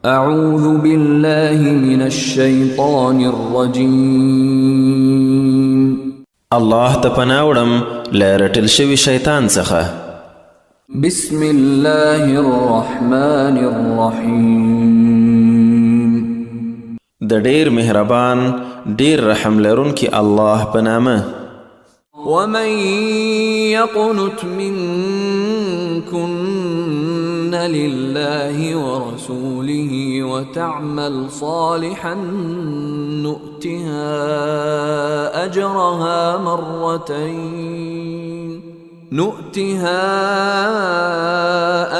أعوذ بالله من الشيطان الرجيم. الله ته پناه وړم له رټل شوي شیطان څخه. بسم الله الرحمن الرحيم. د ډیر مهربان ډیر رحم لرونکي الله په نامه. ومن يقنت منكن لله ورسوله وتعمل صالحا نؤتها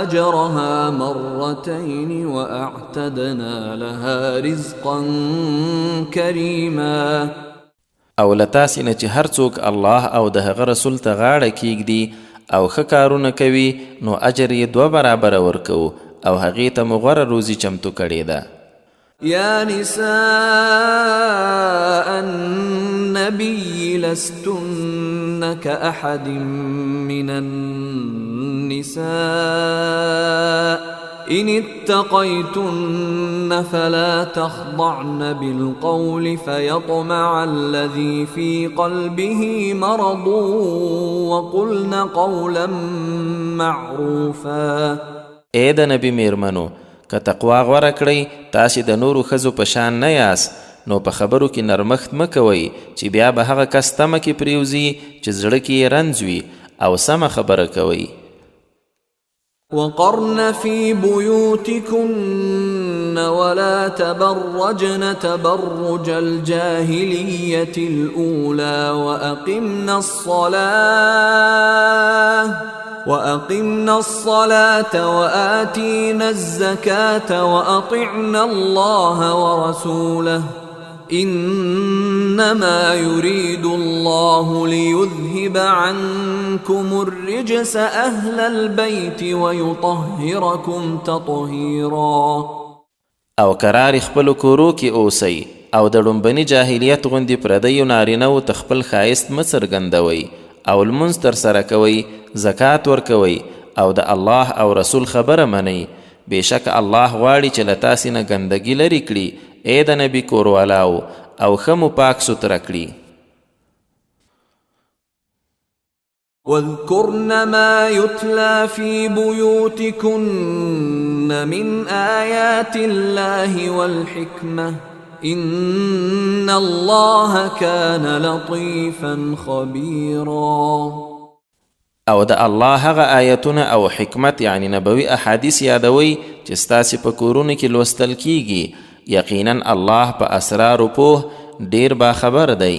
أجرها مرتين وأعتدنا لها رزقا كريما. او لتاسې نه چې هر څوک الله او د هغه رسول ته غاړه کیږدي او ښه کارونه کوي نو اجر یې 2 برابره ورکوو او هغې ته مو غوره روزي چمتو کړې ده. يا نساء النبي لستن كأحد من النساء إن اتقيتن فلا تخضعن بالقول فيطمع الذي في قلبه مرض وقلن قولا معروفا. اے د نبی میرمنو که تقوا غوره کړئ تاسې د نورو ښځو په شان نه یاست نو په خبرو کې نرمښت مه کوئ چې بیا به هغه کس تمه کې پریوزي چې زړه کې یې رنځ وي او سمه خبره کوئ. وقرن في بيوتكن ولا تبرجن تبرج الجاهلية الأولى وأقمنا الصلاة وآتينا الزكاة وأطعنا الله ورسوله إنما يريد الله ليذهب عنكم الرجس أهل البيت ويطهركم تطهيرا. او قرار خپلو کورو کې اوسئ او د ړومبني جاهلیت غوندې پردیو نارینهو ته خپل ښایست مه څرګندوئ او لمونځ ترسره کوئ، زکات ورکوئ او د الله او رسول خبره منئ. بېشک الله غواړي چې له تاسې نه ګندګي لرې کړي اے د نبي کوروالاو او ښه مو پاک سوتره کړي. واذكرن ما يتلى في بيوتكن من آيات الله والحكمة إن الله كان لطيفا خبيرا. او د الله هغه آیتونه او حکمت یعنی نبوي احادیث یادوي چې ستاسې په کورونو کې لوستل کیږي. یقینا الله په اسرارو پوه ډیر باخبر دی.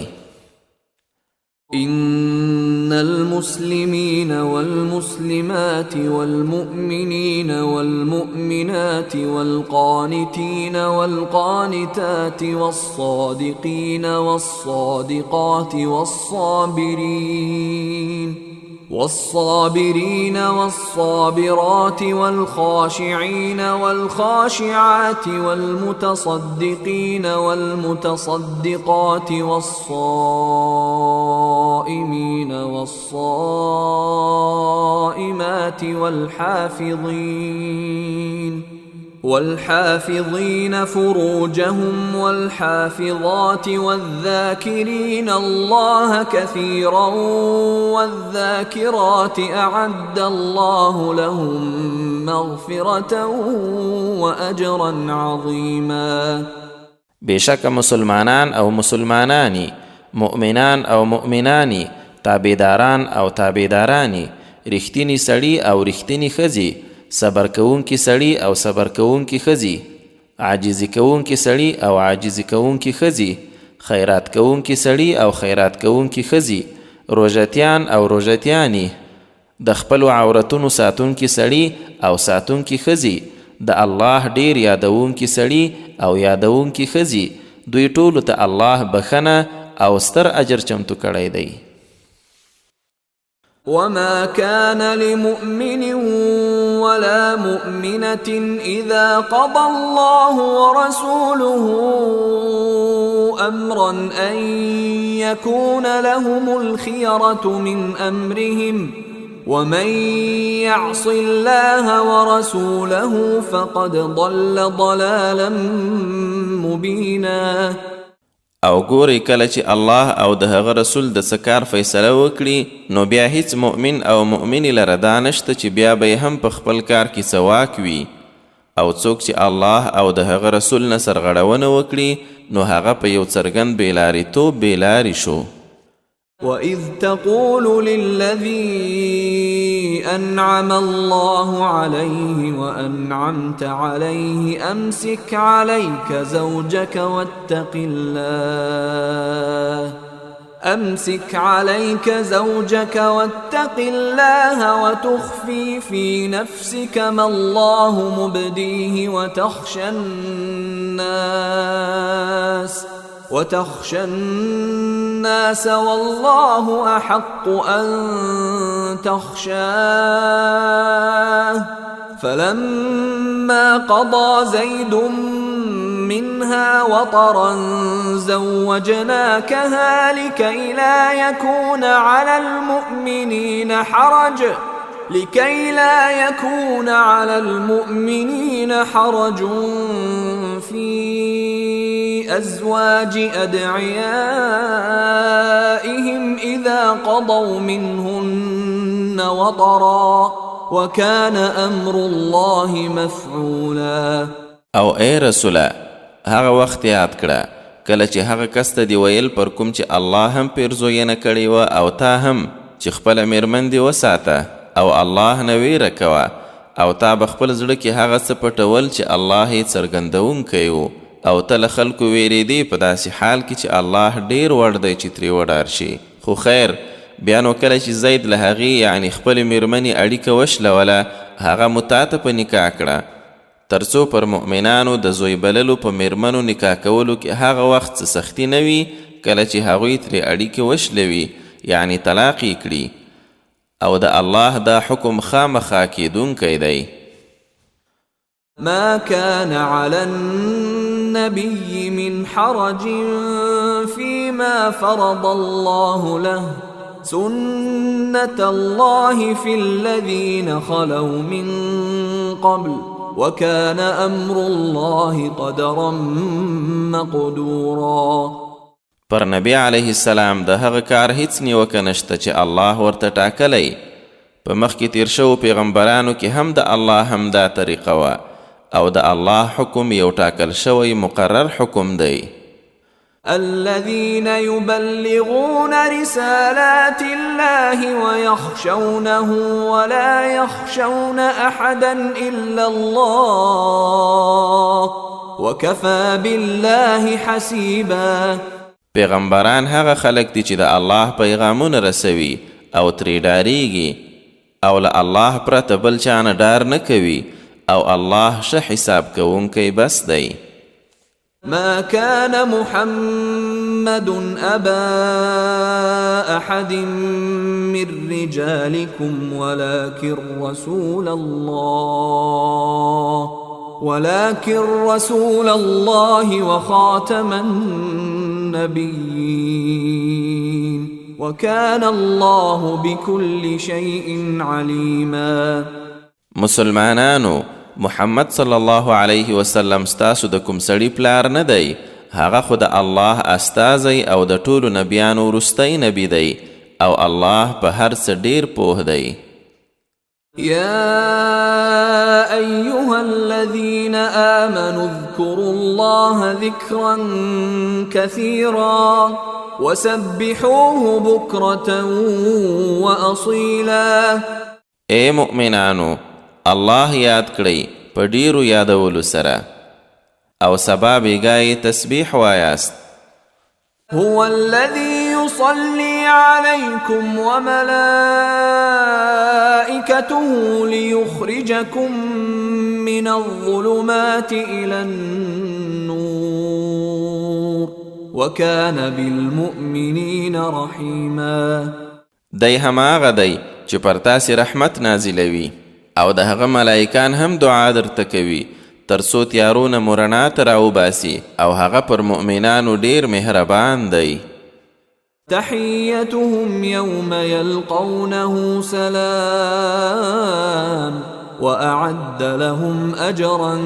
إن المسلمين والمسلمات والمؤمنين والمؤمنات والقانتين والقانتات والصادقين والصادقات والصابرين والصابرات والخاشعين والخاشعات والمتصدقين والمتصدقات والصائمين والصائمات والحافظين فروجهم والحافظات والذاكرين الله كثيرا والذاكرات أعد الله لهم مغفرة وأجرا عظيما. بشک مسلمانان او مسلمانانی، مؤمنان او مؤمنانی، تابعداران او تابعدارانی، رښتینی سړي او رښتینی ښځې، صبر کوونکی سړي او صبر کوونکی ښځې، عاجزي کوونکی سړي او عاجزي کوونکی ښځې، خیرات کوونکی سړي او خیرات کوونکی ښځې، روژتیان او روژتیانې، د خپلو عورتونو ساتونکی سړي او ساتونکی ښځې، د الله ډیر یادونکی سړي او یادونکی ښځې، دوی ټولو ته الله بخنه او ستر اجر چمتو کړی دی. وما كان لمؤمن ولا مؤمنة إذا قضى الله ورسوله أمرا أن يكون لهم الخيرة من أمرهم ومن يعص الله ورسوله فقد ضل ضلالا مبینا. او ګورئ کله چې الله او د هغه رسول د څه کار فیصله وکړي نو بیا هیڅ مؤمن او مؤمنې لره دا نشته چې بیا به هم په خپل کار کې څه واک وي. او څوک چې الله او د هغه رسول نه سرغړونه وکړي نو هغه په یو څرګند بېلاریتوب بېلارې شو. وَإِذْ تَقُولُ لِلَّذِي أَنْعَمَ اللَّهُ عَلَيْهِ وَأَنْعَمْتَ عَلَيْهِ أَمْسِكْ عَلَيْكَ زَوْجَكَ وَاتَّقِ اللَّهَ وَتُخْفِي فِي نَفْسِكَ مَا اللَّهُ مُبْدِيهِ وتخشى الناس والله أحق أن تخشاه. فلما قضى زيد منها وطرا زوجناكها لكي لا يكون على المؤمنين حرج في أزواج أدعيائهم إذا قضوا منهن وطرا وكان أمر الله مفعولا. او ای رسوله هغه وخت یاد کړه کله چې هغه کس ته دی ویل پر کوم چې الله هم پیرزوینه کړې وه او تا هم چې خپله میرمن دې وساته او الله نه ویره کوه او تا به خپل زړه کې هغه څه پټول چې الله یې څرګندونکی و او ته له خلکو ویرېدې په داسې حال کې چې الله ډېر وړ دی چې ترې وډار شي. خو خیر بیا نو کله چې زید له هغې یعنې خپلې میرمنې اړیکه وشلوله هغه مو تا ته په نکاح کړه تر څو پر مؤمنانو د زوی بللو په میرمنو نکاح کولو کې هغه وخت څه سختي نه وي کله چې هغوی ترې اړیکې وشلوي یعنې طلاق یې کړي او د الله دا حکم خامخا کیدونکی دی. ما كان على النبي من حرج فيما فرض الله له سنة الله في الذين خلوا من قبل وكان أمر الله قدرا مقدورا. پر نبی علیه السلام د هغه کار هیڅ نیوکه نشته چې الله ورته ټاکلی. په مخکې تیر شوو پیغمبرانو کې هم د الله همدا طریقه وه او د الله حکم یو ټاکل شوی مقرر حکم دی. الذين يبلغون رسالات الله ويخشونه ولا يخشون أحدا إلا الله وكفى بالله حسيبا. پیغمبران هغه خلک دي چې د الله پیغامونه رسوي او ترې ډاریږي او له الله پرته بل چا نه ډار نه کوي او الله ښه حساب کوونکی بس دی. ما كان محمد أبا أحد من رجالكم ولكن رسول الله وخاتم النبيين وكان الله بكل شيء عليما. مسلمانانو محمد صلی الله علیه وسلم ستاسو د کوم سړي پلار نه دی هغه خو د الله استازی او د ټولو نبیانو وروستی نبی دی او الله په هر څه ډیر پوه دی. يا أيها الذين آمنوا اذكروا الله ذكرا كثيرا وسبحوه بكرة وأصيلا. اے مؤمنانو الله یاد کړئ په ډیرو یادولو سره او سبا بیګای تسبیح وایاست. هو الذي يصلي عليكم وملائكته ليخرجكم من الظلمات إلى النور وكان بالمؤمنين رحيما. دی هماغه دی چې پر تاسې رحمت نازلوي او د هغه ملائکان هم دعا درته کوي تر څو تیارونه مو رڼا ته راوباسي او هغه پر مؤمنانو ډیر مهربان دی. تحيتهم يوم يلقونه سلام وأعد لهم أجرا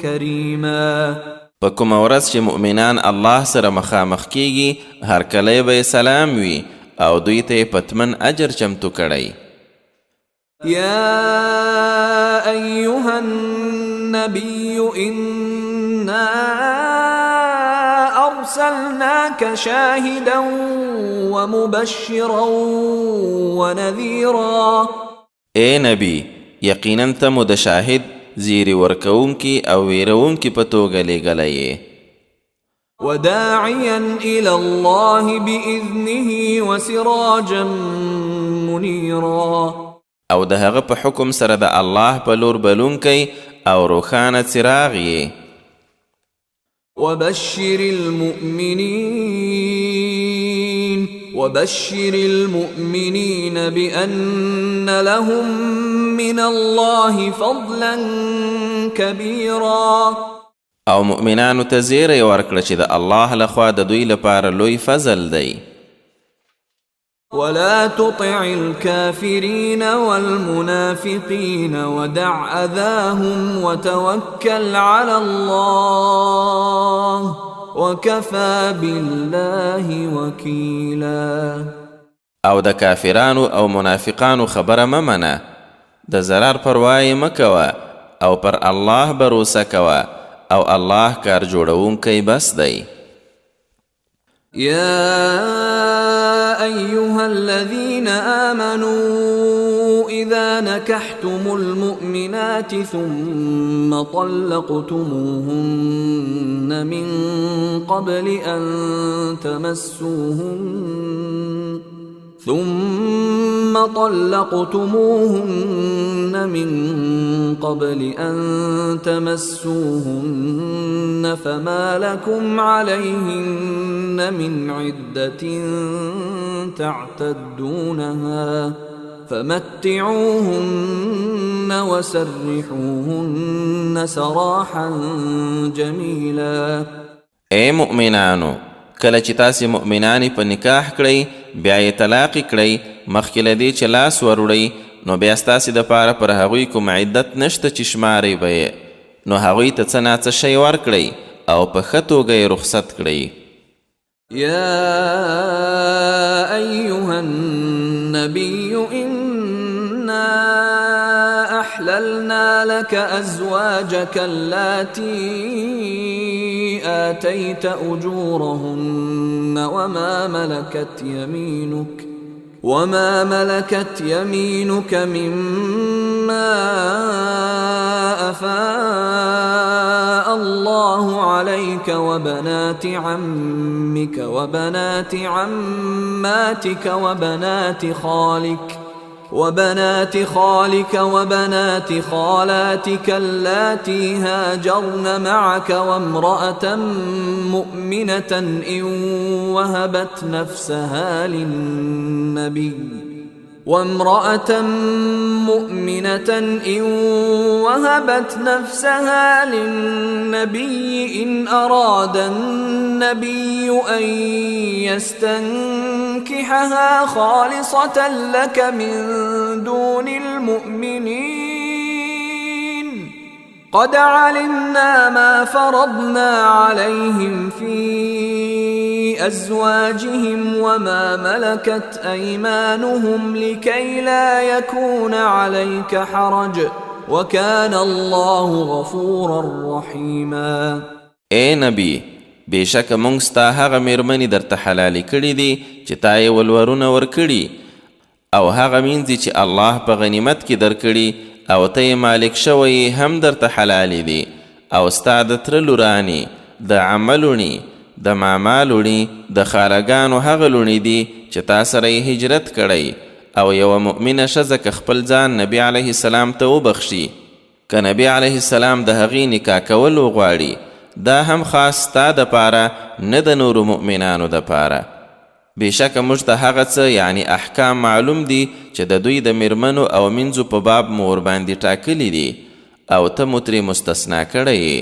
كريما. په کومه ورځ چې مؤمنان الله سره مخامخ کیږي هر کله به سلام وي او دوی ته پتمن اجر چمتو کړی. يا أيها النبي إنا أرسلناك شاهدا ومبشرا ونذيرا. اے نبی یقینا ته مو د شاهد زیری ورکوونکی او ویرونکی په توګه لیږلی یې. وداعيا إلى الله بإذنه وسراجا منيرا. او د هغه په حکم سره د الله په لور بلونکی او روښانه څراغ یې. وبشر المؤمنين بأن لهم من الله فضلا كبيرا. او مؤمنانو ته زیری ورکړه چې د الله لخوا د دوی لپاره لوی فضل دی. ولا تطع الكافرين والمنافقين ودع أذاهم وتوكل على الله وكفى بالله وكيلا. او د کافرانو او منافقانو خبره ممنه، د ضرر پروا یې مکوه او پر الله بروسه کوه او الله کار جوړونکی بس دی. يا أيها الذين آمنوا إذا نكحتم المؤمنات ثم طلقتموهن من قبل أن تمسوهن فما لكم عليهن من عدة تعتدونها فمتعوهن وسرحوهن سراحا جميلا. اے مؤمنانو کله چې تاسې مؤمنانې په نکاح کړئ بیا یې طلاق کړئ مخکې له دې چې لاس وروړئ نو بیا ستاسې دپاره پر هغوی کوم عدت نشته چې شمارئ به یې نو هغوی ته څه ناڅه شی ورکړئ او په ښه توګه یې رخصت کړئ. يا أيها النبي إنا أحللنا لك أزواجك اللاتي آتيت أجورهن وما ملكت يمينك مما أفاء الله عليك وبنات عمك وبنات عماتك وبنات خالك وبنات خالاتك اللاتي هاجرن معك وامرأة مؤمنة إن وهبت نفسها للنبي إن أراد النبي أن يستنكحها خالصة لك من دون المؤمنين قد علمنا ما فرضنا عليهم في أزواجهم وما ملكت أيمانهم لكي لا يكون عليك حرج وكان الله غفورا رحيما. اے نبی بېشکه موږ ستا هغه مېرمنې درته حلالې کړي دي چې تا یې ولورونه ورکړي او هغه مینځې چې الله په غنیمت کې درکړي او ته یې مالک شوی هم درته حلالې دي او ستا د تره لورانې د عمه لوڼې د ماما لوڼې د خالګانو هغه لوڼې دي چې تا سره یې هجرت کړی او یوه مؤمنه ښځه که خپل ځان نبي علیه السلام ته وبخشي که نبي علیه السلام د هغې نکاح کول وغواړي دا هم خاص ستا دپاره نه د نورو مؤمنانو دپاره. بېشکه موږ ته هغه څه یعنی احکام معلوم دي چې د دوی د میرمنو او منځو په باب مو ورباندې ټاکلي دي او ته مو ترې مستثنا کړی یې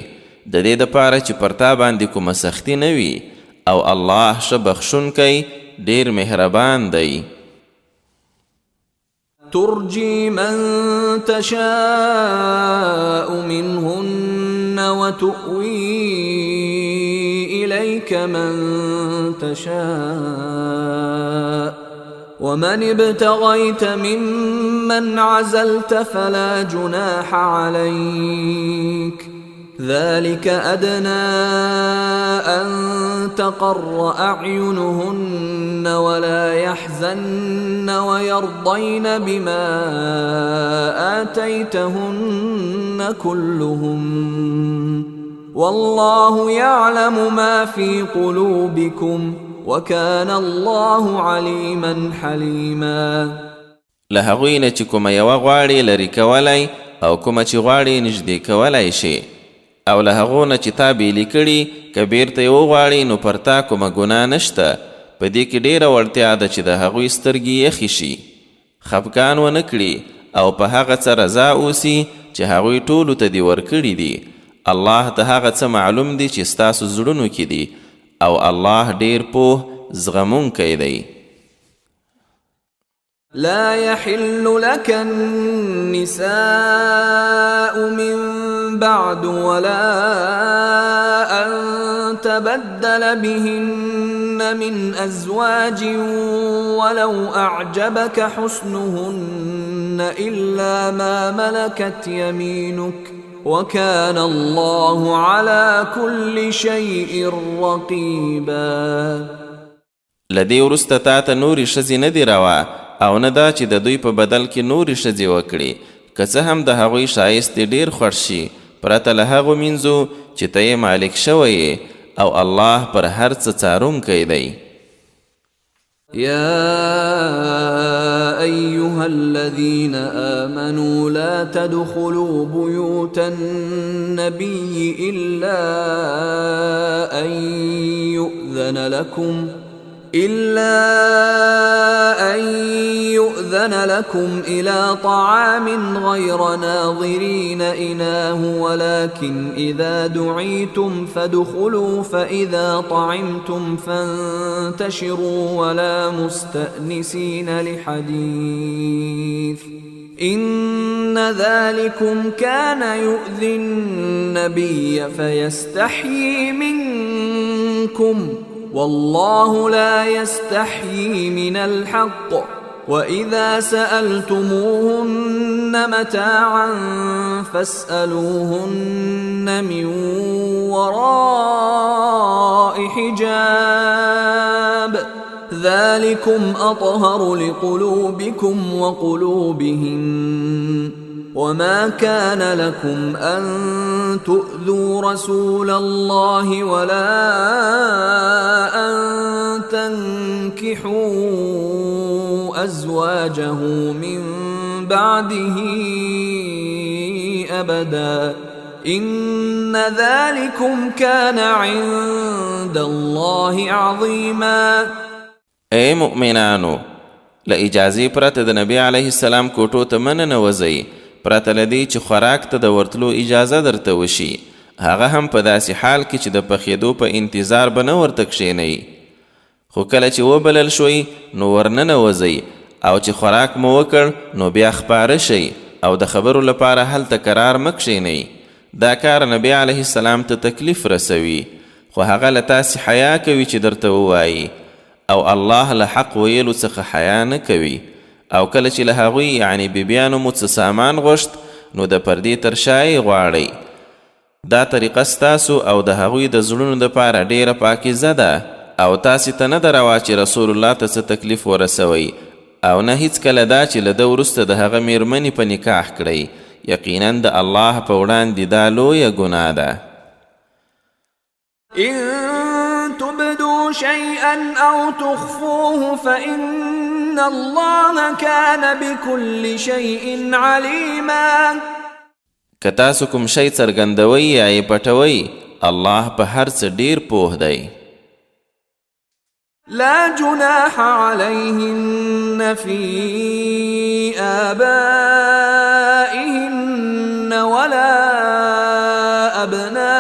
د دې دپاره چې پر تا باندې کومه سختي نه وي او الله ښه بخښونکی ډیر مهربان دی. ترجي من تشاء منهن وتؤوي إليك من تشاء ومن ابتغيت ممن عزلت فلا جناح عليك ذلك أدنى أن تقر أعينهن ولا يحزن ويرضين بما آتيتهن كلهم والله يعلم ما في قلوبكم وكان الله عليما حليما. له هغوی نه چې کومه یوه غواړې لرې کولی او کومه چې غواړې نږدې کولی شي، او له هغو نه چې تا بیلې کړي که بیرته یې وغواړې نو پر تا کومه ګناه نشته. په دې کې ډېره وړتیا ده چې د هغوی سترګې یخې شي، خفګان ونه کړي او په هغه څه رضا اوسي چې هغوی ټولو ته دې ورکړي دي. الله ته هغه څه معلوم دي چې ستاسو زړونو کې دي، او الله ډېر پوه زغمونکی دی. لا يحل لك النساء من بعد ولا أن تبدل بهن من أزواج ولو أعجبك حسنهن إلا ما ملكت يمينك وكان الله على كل شيء رقيبا. لدې وروسته تا ته نورې ښځې نه دي روا، او نه دا چې د دوی په بدل کې نورې ښځې وکړي، که څه هم د هغوی ښایست ډېر خوښ شي پرته له هغو مینځو چې ته یې مالک شوی، او الله پر هر څه څارونکی دی. يا أيها الذين آمنوا لا تدخلوا بيوت النبي إلا أن يؤذن لكم إلى طعام غير ناظرين إناه ولكن إذا دعيتم فادخلوا فإذا طعمتم فانتشروا ولا مستأنسين لحديث إن ذلكم كان يؤذي النبي فيستحيي منكم والله لا يستحيي من الحق وإذا سألتموهن متاعا فاسألوهن من وراء حجاب ذلكم أطهر لقلوبكم وقلوبهن وما كان لكم أن تؤذوا رسول الله ولا أن تنكحوا أزواجه من بعده أبدا إن ذلكم كان عند الله عظيما. اے مؤمنانو، له اجازې پرته د نبی علیه السلام کوټو ته مه ننوځئ، پرته له دې چې خوراک ته د ورتلو اجازه درته وشي، هغه هم په داسې حال کې چې د پخېدو په انتظار به نه ورته کښېنئ. خو کله چې وبلل شوئ نو ورننوځئ، او چې خوراک مو وکړ نو بیا خپاره شئ او د خبرو لپاره هلته قرار مه کښېنئ. دا کار نبی علیه السلام ته تکلیف رسوي، خو هغه له تاسې حیا کوي چې درته ووایي، او الله له حق ویلو څخه حیا نه کوي. او کله چې له هغوی یعنی بیبیانو مو څه سامان غوښت نو د پردې تر شا یې غواړئ. دا طریقه ستاسو او د هغوی د زړونو دپاره ډیره پاکیزه ده، او تاسې ته نه ده روا چې رسول الله ته څه تکلیف ورسوئ، او نه هیڅکله دا چې له ده وروسته د هغه میرمنې په نکاح کړئ. یقینا د الله په وړاندې دا لویه ګناه ده. إن تبدوا شيئا أو تخفوه فإن الله كان بكل شيء عليما. که تاسو کوم شی څرګندوئ یا یې پټوئ، الله په هر څه ډیر پوه دی. لا جناح عليهن في آبائهن ولا أبنائهن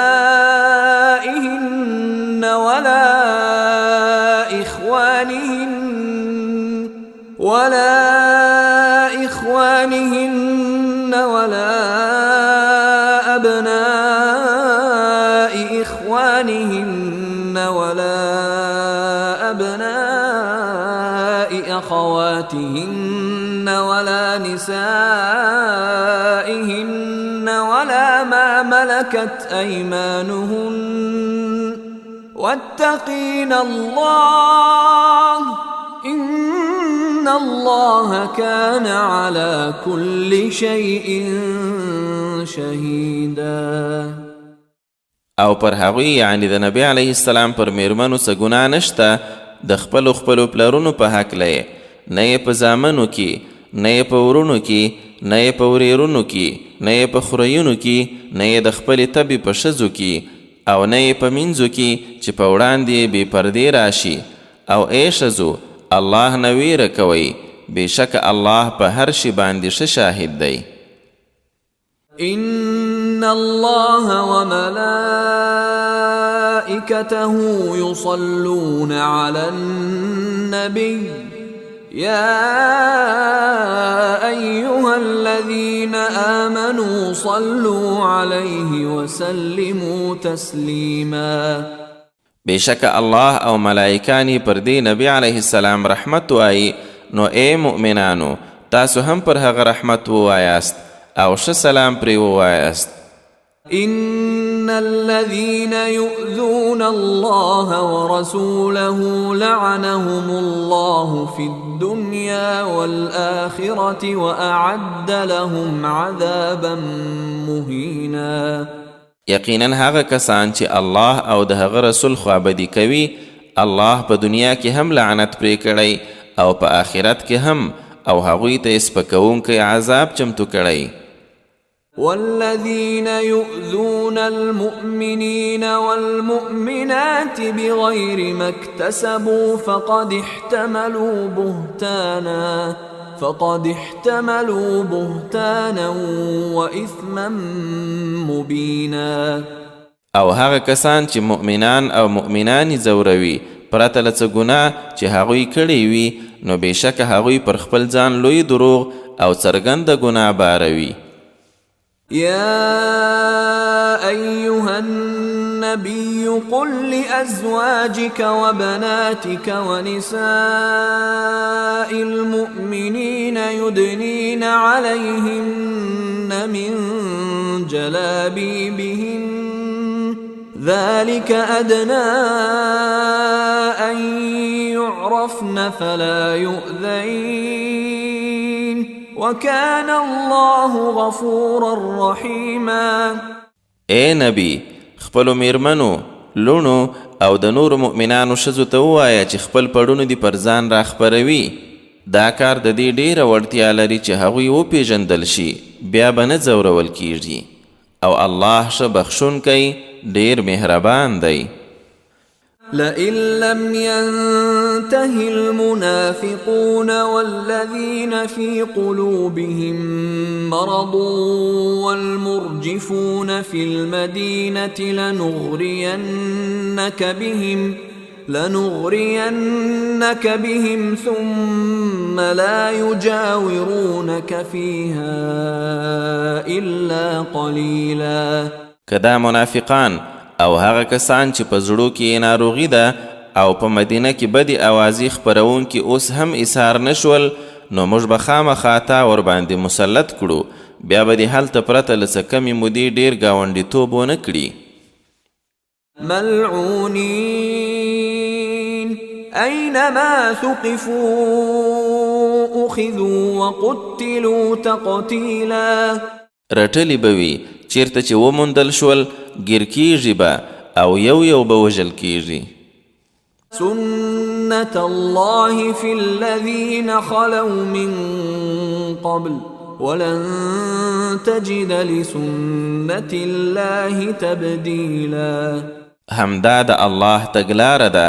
ولا إخوانهن ولا إخوانهن ولا أبناء إخوانهن ولا أبناء أخواتهن ولا نسائهن ولا ما ملكت أيمانهن واتقين الله إن الله كان على كل شيء شهيدا. او پر هغوی یعنی د نبی علیه السلام پر میرمنو څه ګناه نشته د خپلو پلرونو په هکله نه یې په زامنو کې نه یې په ورونو کې نه یې په ورېرونو کې نه یې په خوریونو کې نه یې د خپلې تبې په ښځو کې او نه یې په مینځو کې چې په وړاندې بې پردې راشي او ای ښځو الله نه ویره کوئ بېشکه الله په هر شي باندې ښه شاهد دی. إن الله وملائكته يصلون على النبي يا أيها الذين آمنوا صلوا عليه وسلموا تسليما. بېشکه الله او ملائکانی پر دې نبی علیه السلام رحمت وایي نو ای مؤمنانو تاسو هم پر هغه رحمت ووایاست او ښه سلام پرې ووایاست. إن الذين يؤذون الله ورسوله لعنهم الله في الدنيا والآخرة وأعد لهم عذابا مهينا. یقینا هغه کسان چې الله او د هغه رسول خوابدي کوي الله په دنیا کې هم لعنت پرې کړی او په آخرت کې هم او هغوی ته سپکوونکی عذاب چمتو کړی. والذين يؤذون المؤمنين والمؤمنات بغير ما اكتسبوا فقد احتملوا بهتانا وإثما مبينا. او هغه کسان چې مؤمنان او مؤمنانی زوروي پرته له څه ګناه چې هغوی کړی وي نو بېشکه هغوی پر خپل ځان لوی دروغ او څرګنده ګناه باروي. يا أيها النبي قل لأزواجك وبناتك ونساء المؤمنين يدنين عليهن من جلابيبهن ذلك أدنى أن يعرفن فلا يؤذين وكان الله غفورا رحيما. اے نبی خپلو میرمنو لونو او د نور مؤمنانو ښځو ته ووایه چې خپل پړونه دي پر ځان راخپروي. دا کار د دې ډیره وړتیا لري چې هغوی وپیژندل شي بیا به نه ځورول کیږي او الله ښه بخښونکی ډیر مهربان دی. لئن لم ينته المنافقون والذين في قلوبهم مرض والمرجفون في المدينة لنغرينك بهم ثم لا يجاورونك فيها إلا قليلا. کدا منافقان او هغه کسان چې په زړو کې ناروغي ده او په مدینه کې بدې اوازې خپروونکي اوس هم ایثار نشول نو موږ به خامخا تا ورباندې مسلط کړو بیا به دې هلته پرته له څه کمې مودې ډېر ګاونډیتوب ونه کړي. ملعونين أينما ثقفوا أخذوا وقتلوا تقتيلا. رټلی به وي چیرته چې وموندل شول ګیر کیږي به او یو به وژل کیږي. سنة الله في الذين خلوا من قبل ولن تجد لسنة الله تبديلا. همدا د الله تګلاره ده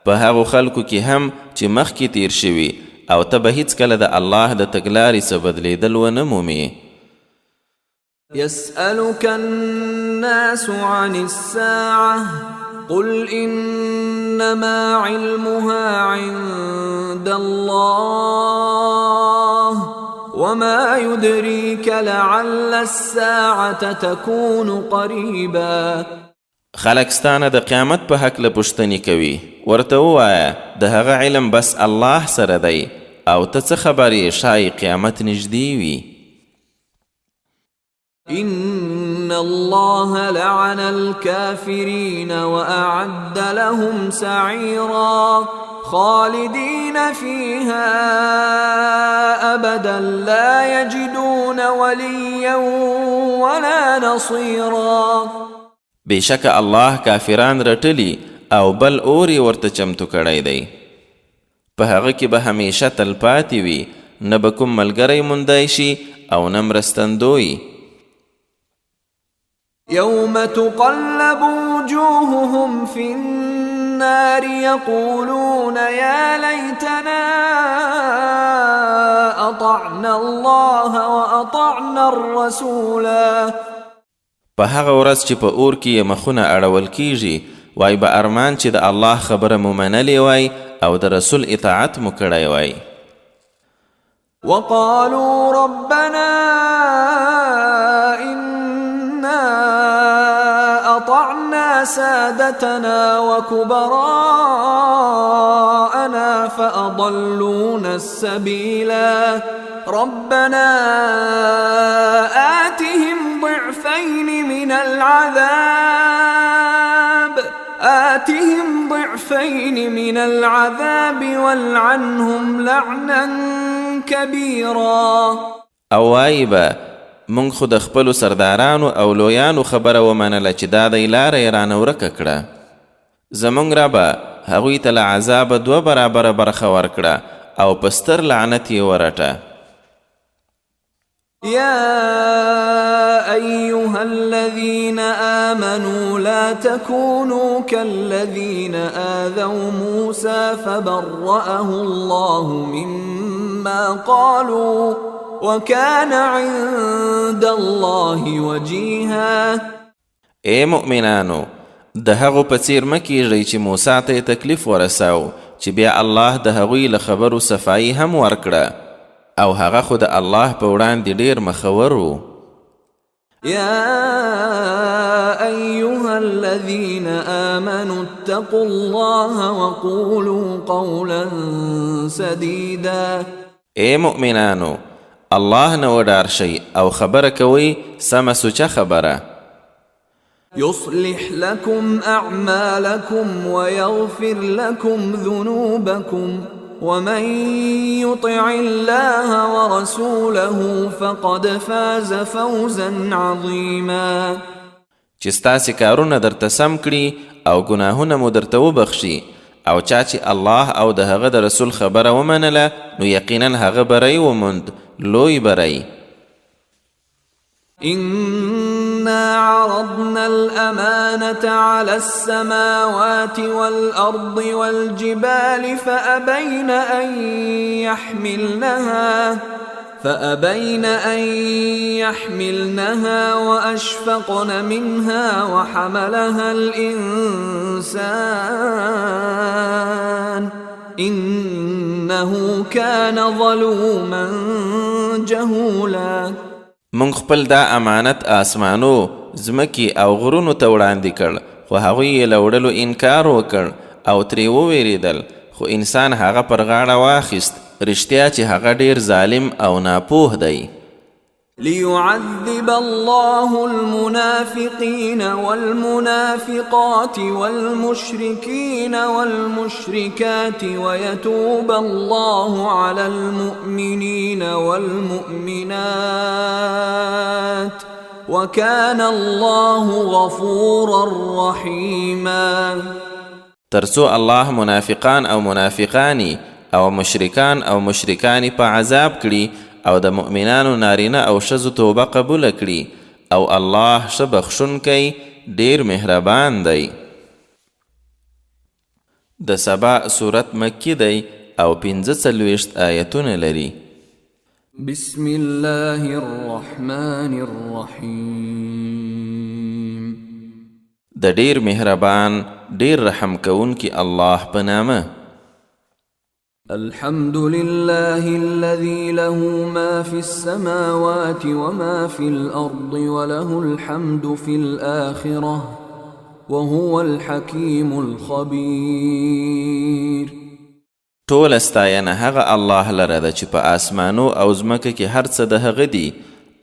په هغو خلکو کې هم چې مخکې تیر شوي او ته به هیڅکله د الله د تګلارې څه بدلیدل ونه مومې. يسألك الناس عن الساعة قل إنما علمها عند الله وما يدريك لعل الساعة تكون قريبا. خلق ستانه د قیامت په حق له پوښتنې کوي، ورته ووایه د هغه علم بس الله سره دی او ته څه خبرې ښایي قیامت نږدې وي. إن الله لعن الكافرين وأعد لهم سعيرا خالدين فيها أبدا لا يجدون وليا ولا نصيرا. بېشکه الله کافران رټلي او بل اور یې ورته چمتو کړی دی، په هغه کې به همیشه تلپاتې وي، نه به کوم ملګری موندی شي او نه مرستندوی. يوم تقلب وجوههم في النار يقولون يا ليتنا أطعنا الله وأطعنا الرسولا. په هغه ورځ چې په اور کې یې مخونه اړول کیږي، وای به ارمان چې د الله خبره مو منلې وای او د رسول اطاعت مو کړی وای. وقالوا ربنا أطعنا سادتنا وكبراءنا فأضلونا السبيلا ربنا آتهم ضعفين من العذاب والعنهم لعنا كبيرا. او وای به مونږ خو د خپلو سردارانو او لویانو خبره ومنله چې دا دی لاره یې رانه ورکه کړه، زمونږ ربه هغوی ته له عذابه 2 برابره برخه ورکړه او په ستر لعنت یې ورټه. يا أيها الذين آمنوا لا تكونوا كالذين آذوا موسى فبرأه الله مما قالوا وكان عند الله وجيها. اے مؤمنانو د هغو په څیر مه کیږئ چې موسی ته تکلیف ورساو چې بیا الله د هغوی له خبرو صفایي هم ورکړه او هغه خو د الله په وړاندې ډیر مخور و. يا أيها الذين آمنوا اتقوا الله وقولوا قولا سديدا. اے مؤمنانو الله نه وډار شئ او خبره کوئ سمه سوچه خبره. يصلح لكم أعمالكم ويغفر لكم ذنوبكم ومن يطع الله ورسوله فقد فاز فوزا عظيما. چې ستاسې کارونه درته سم کړي او ګناهونه مو درته وبخشي او چا چې الله او د هغه د رسول خبره ومنله نو یقینا هغه بری وموند، لوی بری. إنا عرضنا الأمانة على السماوات والأرض والجبال فأبين أن يحملنها وأشفقن منها وحملها الإنسان إنه كان ظلوما جهولا. مونږ خپل دا امانت آسمانو ځمکې او غرونو ته وړاندې کړ، خو هغوی یې له وړلو انکار وکړ او ترې وویریدل، خو انسان هغه پر غاړه واخیست، رښتیا چې هغه ډیر ظالم او ناپوه دی. ليعذب الله المنافقين والمنافقات والمشركين والمشركات ويتوب الله على المؤمنين والمؤمنات وكان الله غفورا رحيما. ترڅو الله منافقان او منافقانی او مشرکان او مشرکانی په عذاب کړي او د مؤمنانو نارینه او ښځو توبه قبوله کړي او الله ښه بخښونکی ډیر مهربان دی. د سبا صورت مکی دی او 45 آیتونه لري. بسم الله الرحمن الرحیم. د ډیر مهربان ډیر رحم کوونکی الله په نامه. الحمد لله الذي له ما في السماوات وما في الأرض وله الحمد في الآخرة وهو الحكيم الخبير. ټول استاینه هغه الله لره ده چې په آسمانو او ځمکه کې هر څه د هغه دي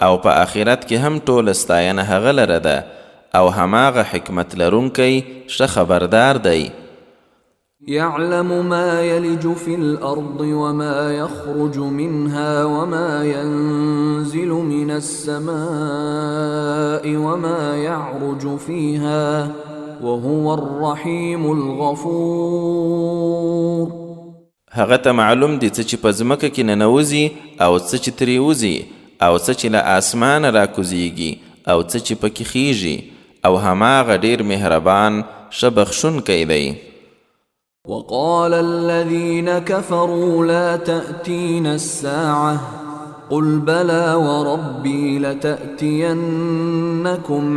او په آخرت کې هم ټول استاینه هغه لره ده او هماغه حکمت لرونکی ښه خبردار دی. يعلم ما يلج في الأرض وما يخرج منها وما ينزل من السماء وما يعرج فيها وهو الرحيم الغفور. هغه ته معلوم دي څه چې په ځمکه کې ننوځي او څه چې ترې وځي او څه چې له آسمانه راکوزیږي او څه چې پکې خیږي او هماغه ډیر مهربان ښه بخښونکی دی. وقال الذين كفروا لا تأتينا الساعة قل بلى وربي لتأتينكم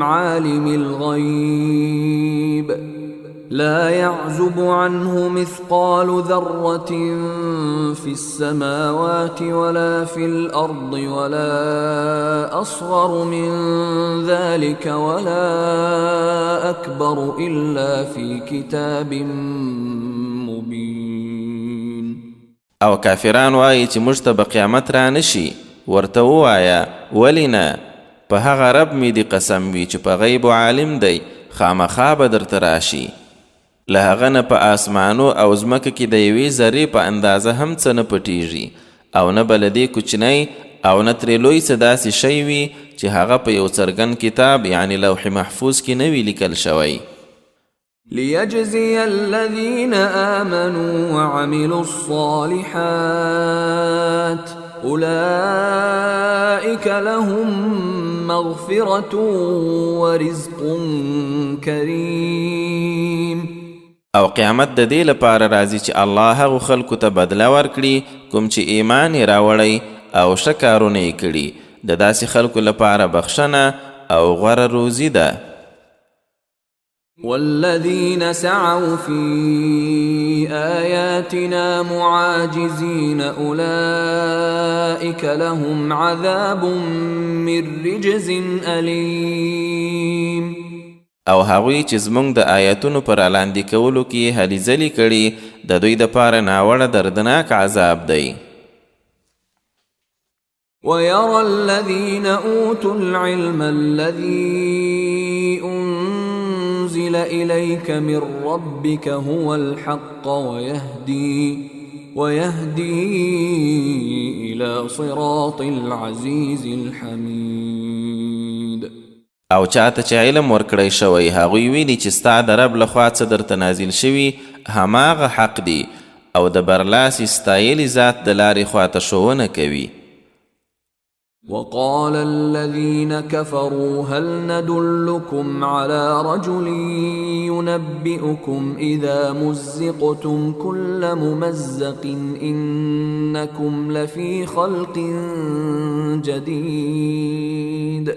عالم الغيب لا يعزب عنه مثقال ذرة في السماوات ولا في الأرض ولا أصغر من ذلك ولا أكبر إلا في كتاب مبين. او کافران وایي چې موږ ته به قیامت را نشي. ورته ووایه ولې نه؟ په هغه رب مې دې قسم وي چې په غیب عالم دی، خامخا به درته راشي. له هغه نه په آسمانو او ځمکه کې د یوې ذرې په اندازه هم څه نه پټیږي او نه به له دې کوچنی او نه ترې لوی څه داسې شی وي چې هغه په یو څرګند کتاب یعنی لوح محفوظ کې نه وي لیکل شوی. ليجزي الذين آمنوا وعملوا الصالحات أولئك لهم مغفرة ورزق كريم. او قیامت د دې لپاره راځي چې الله هغو خلکو ته بدله ورکړي کوم چې ایمان یې راوړی او ښه کارونه یې کړي. د داسې خلکو لپاره بخښنه او غوره روزي ده. والذين سعوا في آياتنا معاجزين أولئك لهم عذاب من رجز أليم. او هغوی چې زموږ د آیتونو پر وړاندې کولو کې هلې ځلې کړي د دوی دپاره ناوړه دردناک عذاب دی. ويرى الذين أوتوا العلم الذي أنزل إليك من ربك هو الحق ويهدي إلى صراط العزيز الحميد. او چاته چې علم ورکړی شوی هغوی ویني چې ستا د رب لخوا څه درته نازل شوي هماغه حق دی او د برلاسي ستایلي ذات د لارې خواته ښوونه کوي. وقال الذين كفروا هل ندلكم على رجل ينبئكم إذا مزقتم كل ممزق إنكم لفي خلق جديد.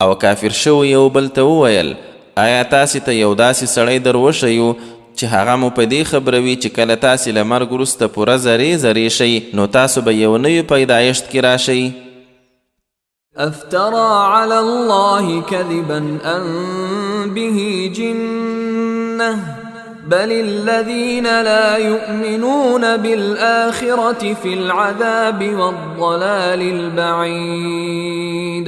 او کافر شو یو بل ته وویل آیا تاسې ته یو داسې سړی در وښیو چې هغه مو په دې خبروي چې کله تاسې له مرګ وروسته پوره ذرې ذرې شئ نو تاسو به یو نوي پیدایښت کې راشئ. افترى على الله كذبا أم به جنة بل الذين لا يؤمنون بالآخرة في العذاب والضلال البعيد.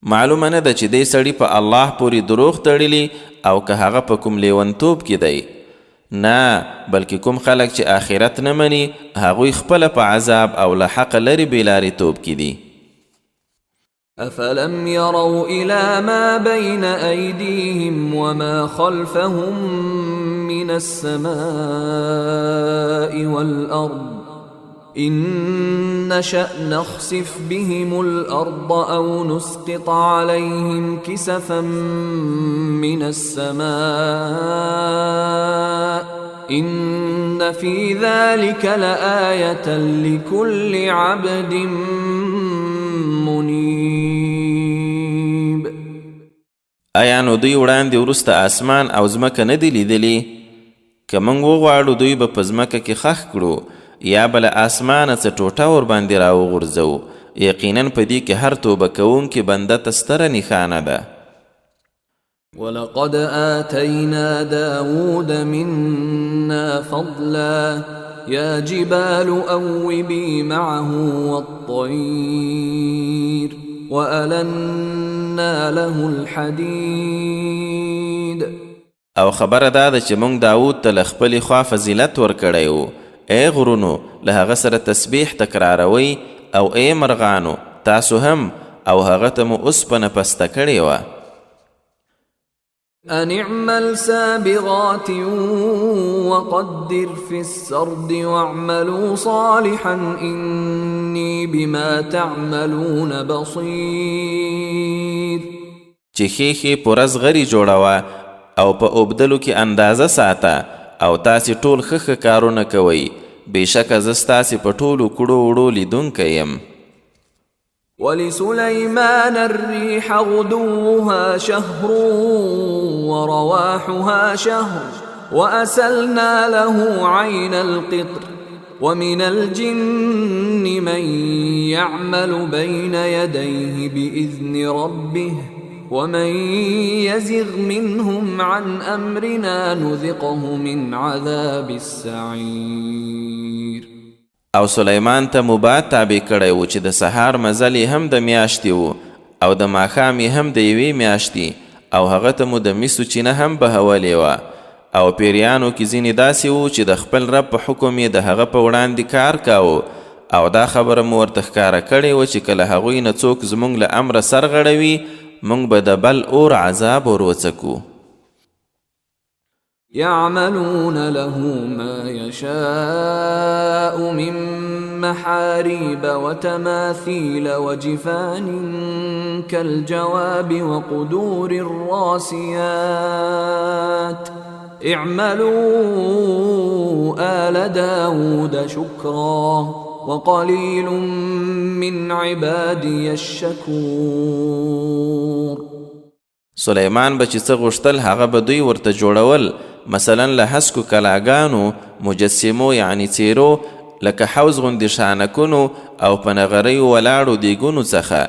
معلومه نه ده چې دې سړي په الله پورې دروغ تړلی او که هغه په کوم لیونتوب کې دی. نه بلکې کوم خلک چې آخرت نه مني هغوی خپله په عذاب او له حقه لرې بېلارېتوب کې دي. أفلم يروا إلى ما بين أيديهم وما خلفهم من السماء والأرض إن نشأ نخسف بهم الأرض أو نسقط عليهم كسفا من السماء إن في ذلك لآية لكل عبد منيب. آیا نو دوی وړاندې وروسته اسمان او ځمکه نه دي لیدلي؟ که موږ وغواړو دوی به په ځمکه کې ښخ کړو یا به له اسمانه څه ټوټه ورباندې راوغورځوو. یقینا په دې کې هر توبه کوونکي بنده ته ستره نښانه ده. ولقد آتينا داود منا فضلا يا جبال أوبي معه والطير وألنا له الحديد. او خبره دا ده چې موږ داود ته له خپلې خوا فضیلت ورکړی و. ای غرونو له هغه سره تسبیح تکراروئ، او ای مرغانو تاسو هم، او هغه ته مو اوسپنه پسته کړې وه. أن اعمل سابغات وقدر في السرد واعملوا صالحا إني بما تعملون بصير. چې ښې پوره زغري جوړوه او په اوبدلو کې اندازه ساته، او تاسې ټول ښه کارونه کوئ. بېشکه زه ستاسې په ټولو کړو وړو لیدونکی یم. ولسليمان الريح غدوها شهر ورواحها شهر وأسلنا له عين القطر ومن الجن من يعمل بين يديه بإذن ربه ومن يزغ منهم عن أمرنا نذقه من عذاب السعير. او سلیمان ته مباد تابع کړی و چې د سهار مزل یې هم د میاشتې و او د ماښام یې هم د یوې میاشتې، او هغه ته مو د مسو چینه هم بهولې وه. او پیریانو کې ځینې داسې و چې د خپل رب په حکم یې د هغه په وړاندې کار کاوه، او دا خبره مو ورته ښکاره کړې وه چې کله هغوی نه څوک زموږ له امره سرغړوي موږ به د بل اور عذاب وروڅکو. يعملون له ما يشاء من محاريب وتماثيل وجفان كالجواب وقدور الراسيات اعملوا آل داود شكرا وقليل من عبادي الشكور. سلیمان به چې څه غوښتل هغه به دوی ورته جوړول، مثلا له هسکو کلاګانو، مجسمو یعنی څیرو، لکه حوض غوندې شانکونو او په نغریو ولاړو دیګونو څخه.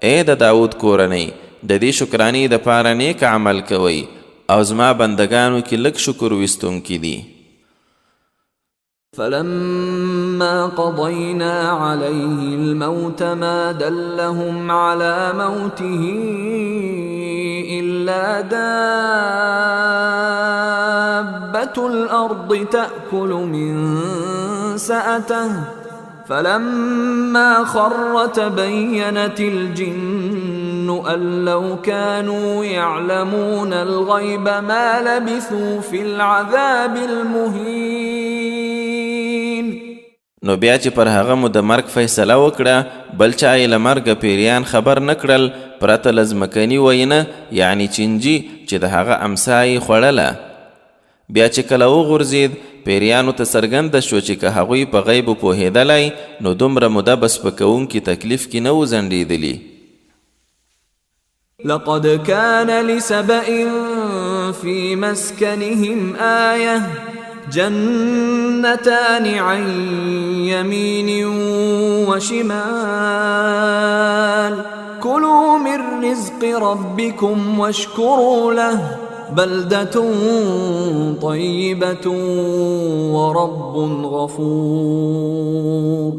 ای د داود کورنۍ، د دې شکرانې دپاره نیک عمل کوئ، او زما بندگانو کې لږ شکر ویستونکي دي. فلما قضينا عليه الموت ما دلهم على موته إلا دابة الأرض تأكل من سأته فلما خر تبينت الجن أن لو كانوا يعلمون الغيب ما لبثوا في العذاب المهين. نو بیا چې پر هغه مو د مرګ فیصله وکړه، بل چا یې له مرګه پیریان خبر نه کړل پرته له ځمکني وینه، یعنی چینجي چې د هغه امسا یې خوړله. بیا چې کله وغورځېد پیریانو ته څرګنده شو چې که هغوی په غیبو پوهېدلی نو دومره موده به سپکوونکي تکلیف کې نه و ځنډېدلي. لقد كان لسبإ في مسكنهم آية جنتان عن يمين وشمال كلوا من رزق ربكم واشكروا له بلدة طيبة ورب غفور.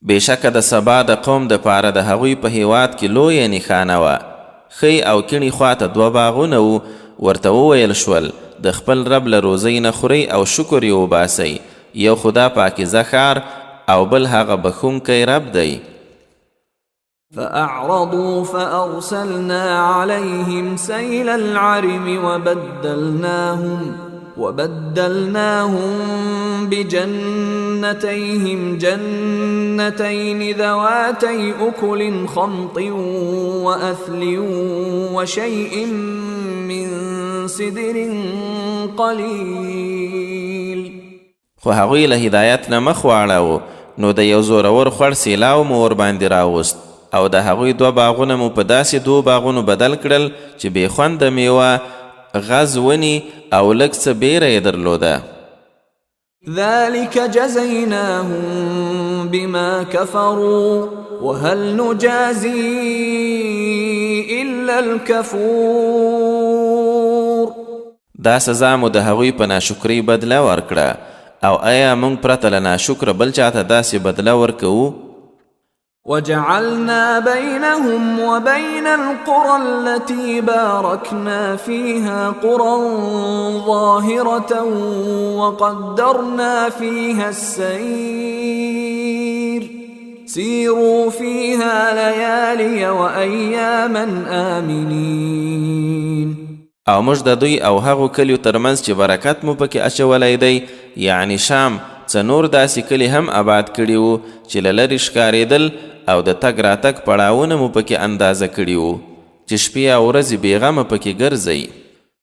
بېشکه د سبا د قوم د پاره د هغوی په هیواد کې لویه نښانه وه. ښی او کیڼې خواته دوه باغونه وو. ورته وویل شول د خپل رب له روزۍ نه خورئ او شکر یې وباسئ. یو خدا پاکیزه ښار او بل هغه بخښونکی رب دی. فأعرضوا فأرسلنا عليهم سيل العرم وبدلناهم بجنتيهم جنتين ذواتي أكل خمط وأثل وشيء من سدر قليل. خو هغوی له هدایت نه مخ واړاوه، نو د یو زورور خوړ سیلاو مو ورباندې راوست او د هغوی 2 باغونه مو په داسې 2 باغونو بدل کړل چې بې خونده میوه، غز ونی او لږ څه بیره یې درلوده. ذلك جزيناهم بما كفروا وهل نجازي إلا الكفور. دا سزا مو د هغوی په ناشکرۍ بدله ورکړه، او آیا موږ پرته له ناشکره بل چاته داسې بدله ورکوو؟ وجعلنا بينهم وبين القرى التي باركنا فيها قرى ظاهرة وقدرنا فيها السير سيروا فيها ليالي وأياما آمنين. او موږ د دوی او هغو کلیو ترمنځ چې برکت مو پکې اچولی دی، یعنی شام، څه نور داسې کلي هم آباد کړي وو چې له لرې ښکارېدل، او د تګ راتګ پړاوونه مو پکې اندازه کړي وو چې شپې او ورځې بېغمه پکې ګرځئ.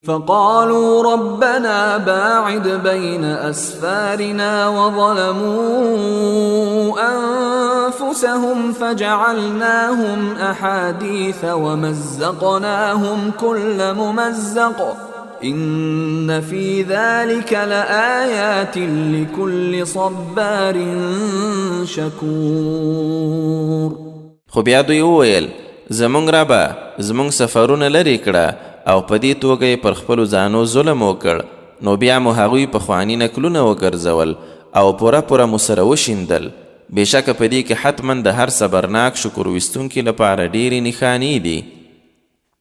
فقالوا ربنا باعد بين أسفارنا وظلموا أنفسهم فجعلناهم أحاديث ومزقناهم كل ممزق إن في ذلك لآيات لكل صبار شكور. خو بیا دوی وویل زمونږ ربه زمونږ سفرونه لرې کړه او په دې توګه یې پر خپلو ځانو ظلم وکړ، نو بیا مو هغوی پخواني نکلونه وګرځول او پوره پوره مو سره وشیندل. بېشکه په دې کې حتما د هر صبرناک شکر ویستونکي لپاره ډېرې نښانې دي.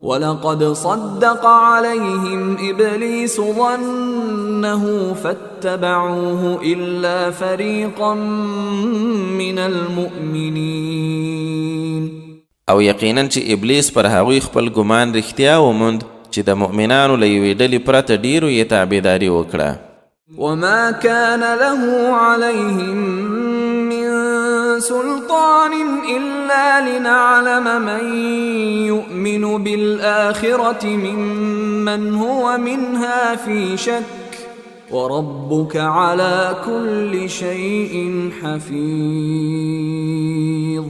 ولقد صدق عليهم إبليس ظنه فاتبعوه إلا فريقا من المؤمنين. او یقینا چې ابلیس پر هغوی خپل ګمان رښتیا وموند چې د مؤمنانو له یوې ډلې پرته ډېرو یې تابعداري وکړه. وما كان له عليهم من سلطان إلا لنعلم من يؤمن بالآخرة ممن هو منها في شك وربك على كل شيء حفيظ.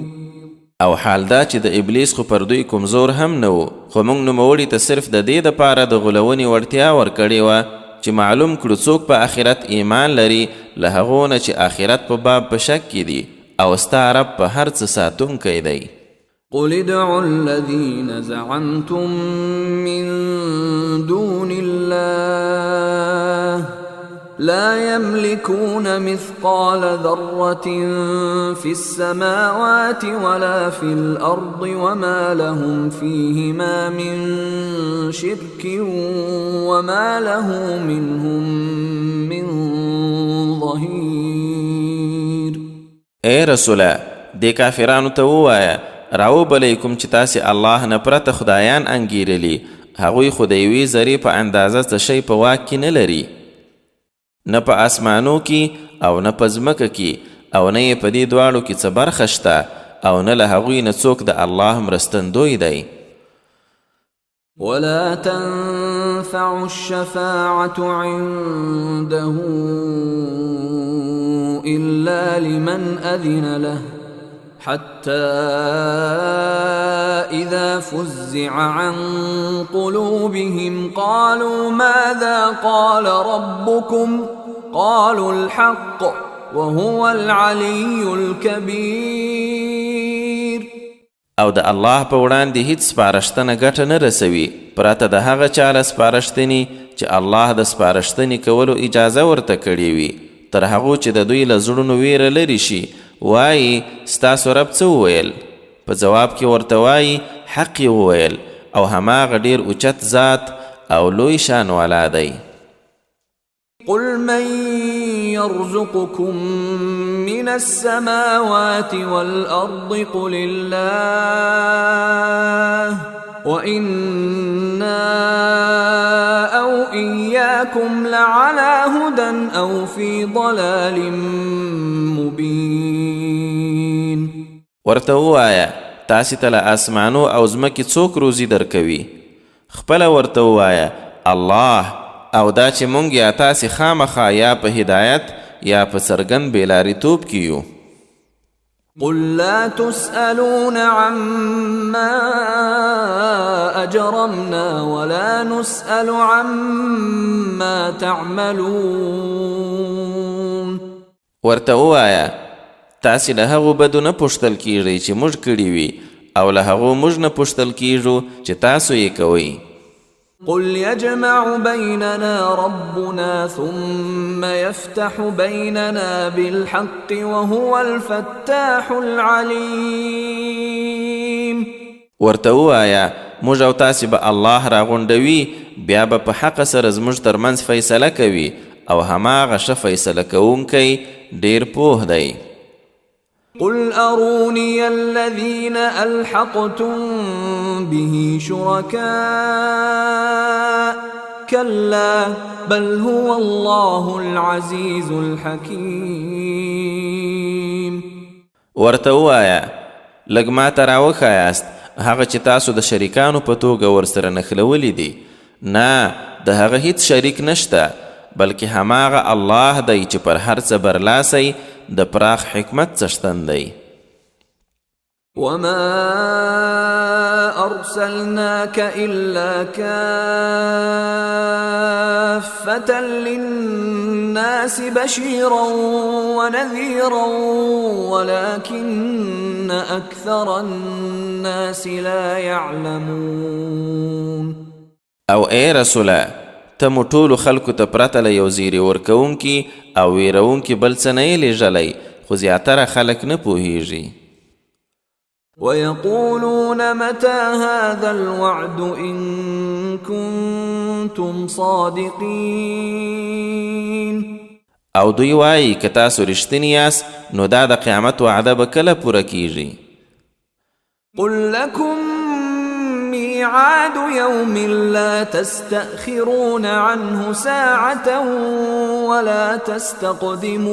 او حال دا چې د ابلیس خو پر دوی کوم زور هم نه و، خو موږ نوموړي ته صرف د دې دپاره د غولونې وړتیا ورکړې وه چې معلوم کړو څوک په آخرت ایمان لري، له هغو نه چې آخرت په باب په شک کې دي، او ستا رب په هر څه ساتونکی دی. قل ادعوا الذين زعمتم من دون الله لا يملكون مثقال ذرة في السماوات ولا في الأرض وما لهم فيهما من شرك وما له منهم من ظهير. اے رسوله دې کافرانو ته ووایه راوبلی کوم چې تاسې الله نه پرته خدایان انګیرلي، هغوی خو د یوې ذرې په اندازه څه شی په واک کې نه لري، نه په آسمانو کې او نه په ځمکه کې، او نه یې په دې دواړو کې څه برخه شته، او نه له هغوی نه څوک د الله مرستندوی دی. ولا تنفع الشفاعة عنده إلا لمن أذن له حتى إذا فزع عن قلوبهم قالوا ماذا قال ربكم قالوا الحق وهو العلي الكبير. او د الله په وړاندې هیڅ سپارښتنه ګټه نه رسوي پرته د هغه چا له سپارښتنې چې الله د سپارښتنې کولو اجازه ورته کړې وي، تر هغو چې د دوی له زړونو ویره لرې شي. وایي ستاسو رب څه وویل؟ په جواب کې ورته وایي حق یې وویل، او هماغه ډېر اوچت ذات او لوی شان والا دی. قل من يرزقكم من السماوات والأرض قل الله وإنا أو إياكم لعلى هدى أو في ضلال مبين. ورته ووایه تاسې ته له آسمانو او ځمکې څوک روزي درکوي؟ خپله ورته ووایه الله، او دا چې مونږ یا تاسې خامخا یا په هدایت یا په څرګند بېلاریتوب کې یو. قل لا تسألون عما أجرمنا ولا نسأل عما تعملون. ورته ووایه تاسې له هغو بدو نه پوښتل کیږئ چې موږ کړي وي او له هغو موږ نه پوښتل کیږو چې تاسو یې کوئ. قل يجمع بيننا ربنا ثم يفتح بيننا بالحق وهو الفتاح العليم. ورته ووایه موږ او تاسې به الله راغونډوي بیا به په حق سره زموږ ترمنځ فیصله کوي او هماغه ښه فیصله کوونکی ډیر پوه دی. قل أروني الذين ألحقتم به شركاء كلا بل هو الله العزيز الحكيم. ورته ووایه لږ ماته راوښایاست هغه چې تاسو د شریکانو په توګه ورسره نښلولي دي. نه د هغه هیڅ شریک نشته بلکې هماغه الله دی چې پر هر څه برلاسی د پراخ حکمت څښتن دی. وما أرسلناك إلا كافة للناس بشيرا ونذيرا ولكن أكثر الناس لا يعلمون. او ای رسوله ته مو ټولو خلکو ته پرته له یو زیری ورکوونکي او ویرونکي بل څه نه یې لیږلی خو زیاتره خلک نه پوهیږي. ويقولون متى هذا الوعد إن كنتم صادقين. او دوی وایي که تاسو رښتیني یاست نو دا د قیامت وعده به کله پوره کیږي. قل لكم ميعاد يوم لا تستأخرون عنه ساعة ولا تستقدمون.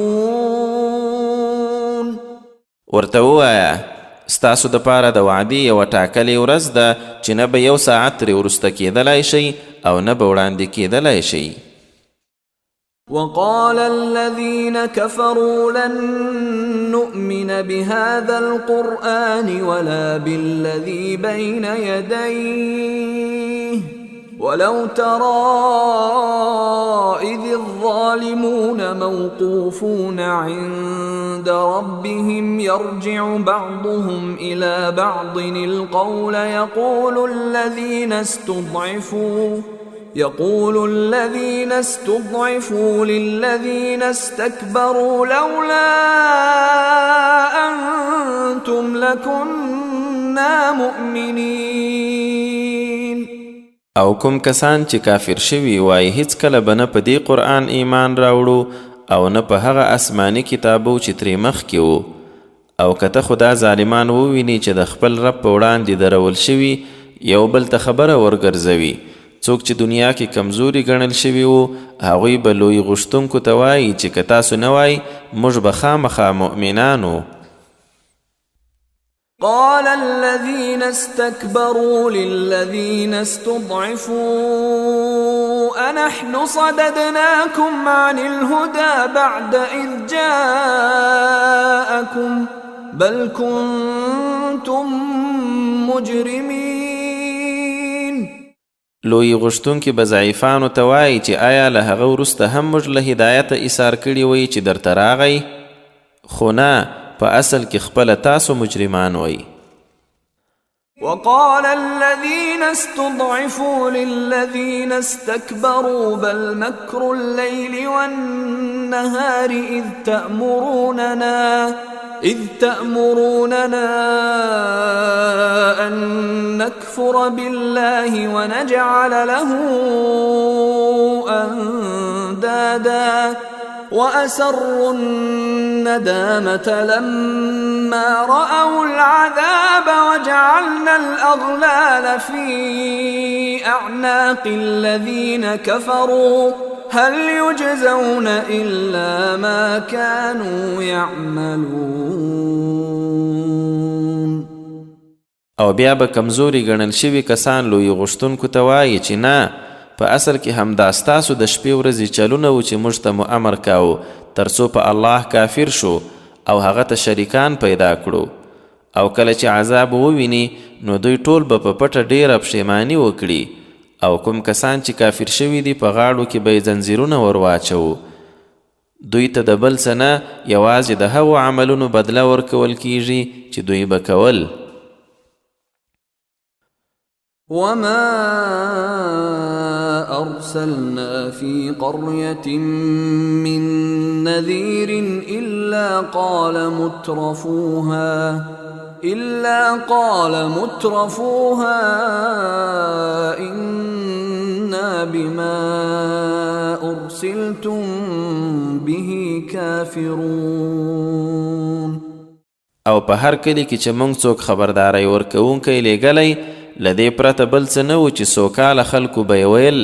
ورته ووایه ستاسو د پاره د وعدې یوه ټاکلې ورځ ده چې نه به یو ساعت ترې وروسته کیدلی شي او نه به وړاندې کیدلی شي. وقال الذين كفروا لن نؤمن بهذا القرآن ولا بالذي بين يديه ولو ترى إذ الظالمون موقوفون عند ربهم يرجع بعضهم إلى بعض القول يقول الذين استضعفوا للذين استكبروا لولا أنتم لكنا مؤمنين. او کوم کسان چې کافر شوي وایي هیڅ کله به نه په دې قرآن ایمان راوړو او نه په هغه آسماني کتابو چې ترې مخکې وو. او که ته خو دا ظالمان وویني چې د خپل رب په وړاندې درول شوي یو بل ته خبره ورګرځوي څوک چې دنیا کې کمزوري ګڼل شوي وو هغوی به لوی غوښتونکو ته وایي چې که تاسو نه وای موږ به خامخا مؤمنانو. قال الذين استكبروا للذين استضعفوا أنحن صددناكم عن الهدى بعد إذ جاءكم بل كنتم مجرمين. لوی غوښتونکي به ضعیفانو ته وایي چې آیا له هغه وروسته هم موږ له هدایته ایثار کړي وی چې درته راغی؟ خو نه په اصل کې خپله تاسو مجرمان وی. وقال الذين استضعفوا للذين استكبروا بل مكر الليل والنهار إذ تأمروننا أن نكفر بالله ونجعل له أندادا وأسروا الندامة لما رأوا العذاب وجعلنا الأغلال في أعناق الذين كفروا هل يجزون إلا ما كانوا يعملون. او بیا به کمزوري ګڼل شوي کسان لوی غوښتونکو ته وایي چې نه په اصل کې همدا ستاسو د شپې ورځې چلونه و چې موږ ته مو امر کاوه تر څو په الله کافر شو او هغه ته شریکان پیدا کړو. او کله چې عذاب وویني نو دوی ټول به په پټه ډیره پښیماني وکړي. او کوم کسان چې کافر شوي دي په غاړو کې به یې ځنځیرونه ور واچوو. دوی ته د بل څه نه یوازې د هغو عملونو بدله ورکول کیږي چې دوی به کول. وما أرسلنا في قرية من نذير إلا قال مترفوها إنا بما أرسلتم به كافرون. او په هر کلی کې چې موږ څوک خبرداری ورکوونکی لیږلی لدې پرته بل څه نه و چې سوکاله خلکو به یې ویل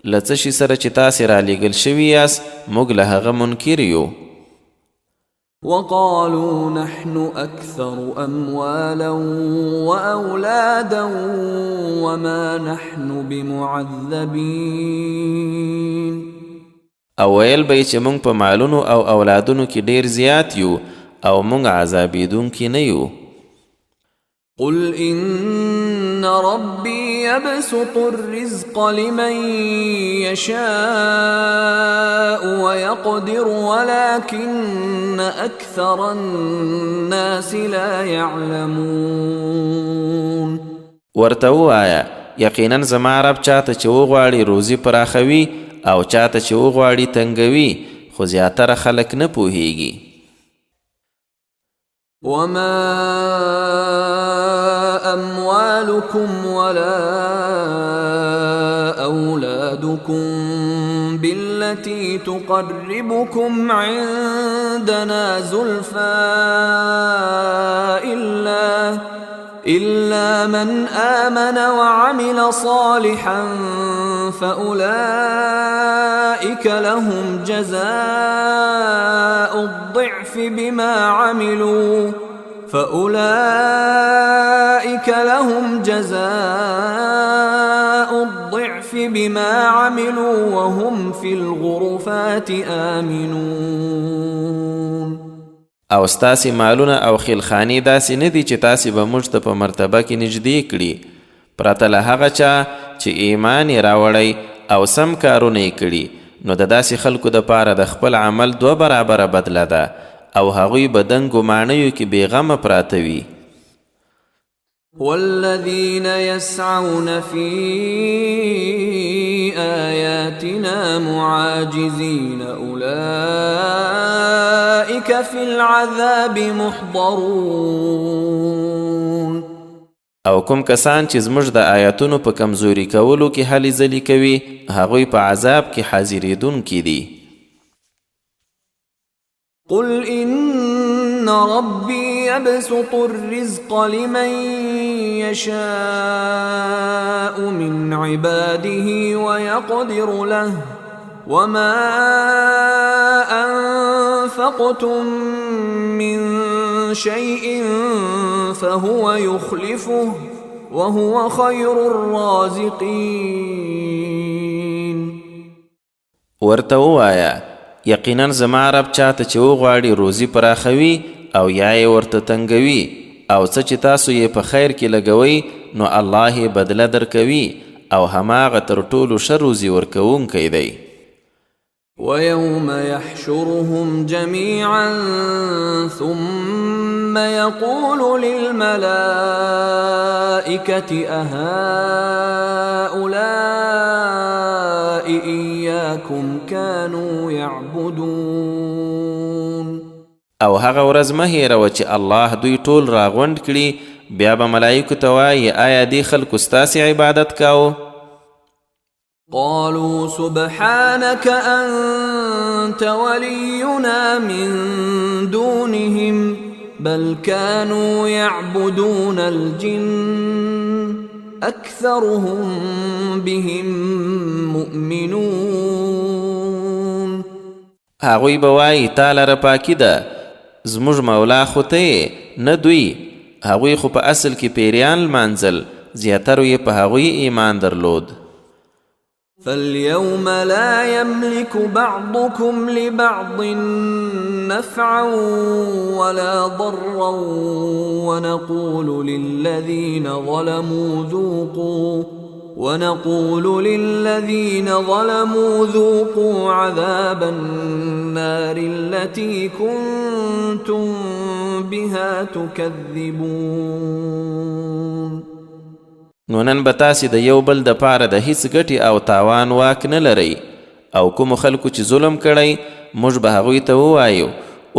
له څه شي سره چې تاسې رالیږل شوي یاست موږ له هغه منکر یو. وقالوا نحن أكثر أموالا وأولادا وما نحن بمعذبين. او ویل به چې موږ په مالونو او اولادونو کې ډیر زیات یو او موږ عذابیدونکي نه یو. قل إن ربي يبسط الرزق لمن يشاء ويقدر ولكن أكثر الناس لا يعلمون. ورته ووایه یقینا زما رب چاته چې وغواړي روزي پراخوي او چاته چې وغواړي تنګوي خو زیاتره خلک نه پوهیږي. وما أموالكم ولا أولادكم بالتي تقربكم عندنا زلفى إلا من آمن وعمل صالحا فأولئك لهم جزاء الضعف بما عملوا وهم في الغرفات آمنون. او ستاسې مالونه او خیلخانې داسې نه دي چې تاسې به موږ ته په مرتبه کې نږدې کړي پرته له هغه چا چې ایمان یې راوړی او سم کارونه یې کړي نو د داسې خلکو دپاره د خپل عمل 2 برابره بدله ده او هغوی به دنګو ماڼیو کې بېغمه پراته وي. والذين يسعون في آياتنا معاجزين أولئك في العذاب محضرون. او کوم کسان چې زموږ د آیاتونو په کمزوري کولو کې هلې ځلې کوي هغوی په عذاب کې حاضرېدونکي دي. قل إن ربي يبسط الرزق لمن يشاء من عباده ويقدر له وما أنفقتم من شيء فهو يخلفه وهو خير الرازقين. ورته ووایه یقینا زما رب چاته چې وغواړي روزي پراخوي او یا یې ورته تنګوي او څه چې تاسو یې په خیر کې لګوئ نو الله یې بدله درکوي او هماغه تر ټولو ښه روزي ورکوونکی دی. ويوم يحشرهم جميعا ثم يقول للملائكة أهؤلاء إياكم كانوا يعبدون. او هغه ورځ مه هېروه چې الله دوی ټول راغونډ کړي بیا به ملایکو ته وایي آیا دې خلکو ستاسې عبادت کاوه؟ قالوا سبحانك أنت ولينا من دونهم بل كانوا يعبدون الجن أكثرهم بهم مؤمنون. هغوی به وایي تا لره پاکي ده زموږ مولا خو ته نه دوی هغوی خو په اصل کې پیریان لمانځل زیاترو یې په هغوی ایمان درلود. فاليوم لا يملك بعضكم لبعض نفعا ولا ضرا ونقول للذين ظلموا ذوقوا عذاب النار التي كنتم بها تكذبون. نو نن به تاسې د یو بل د پاره د هیڅ ګټې او تاوان واک نه لرئ او کومو خلکو چې ظلم کړی موږ به هغوی ته ووایو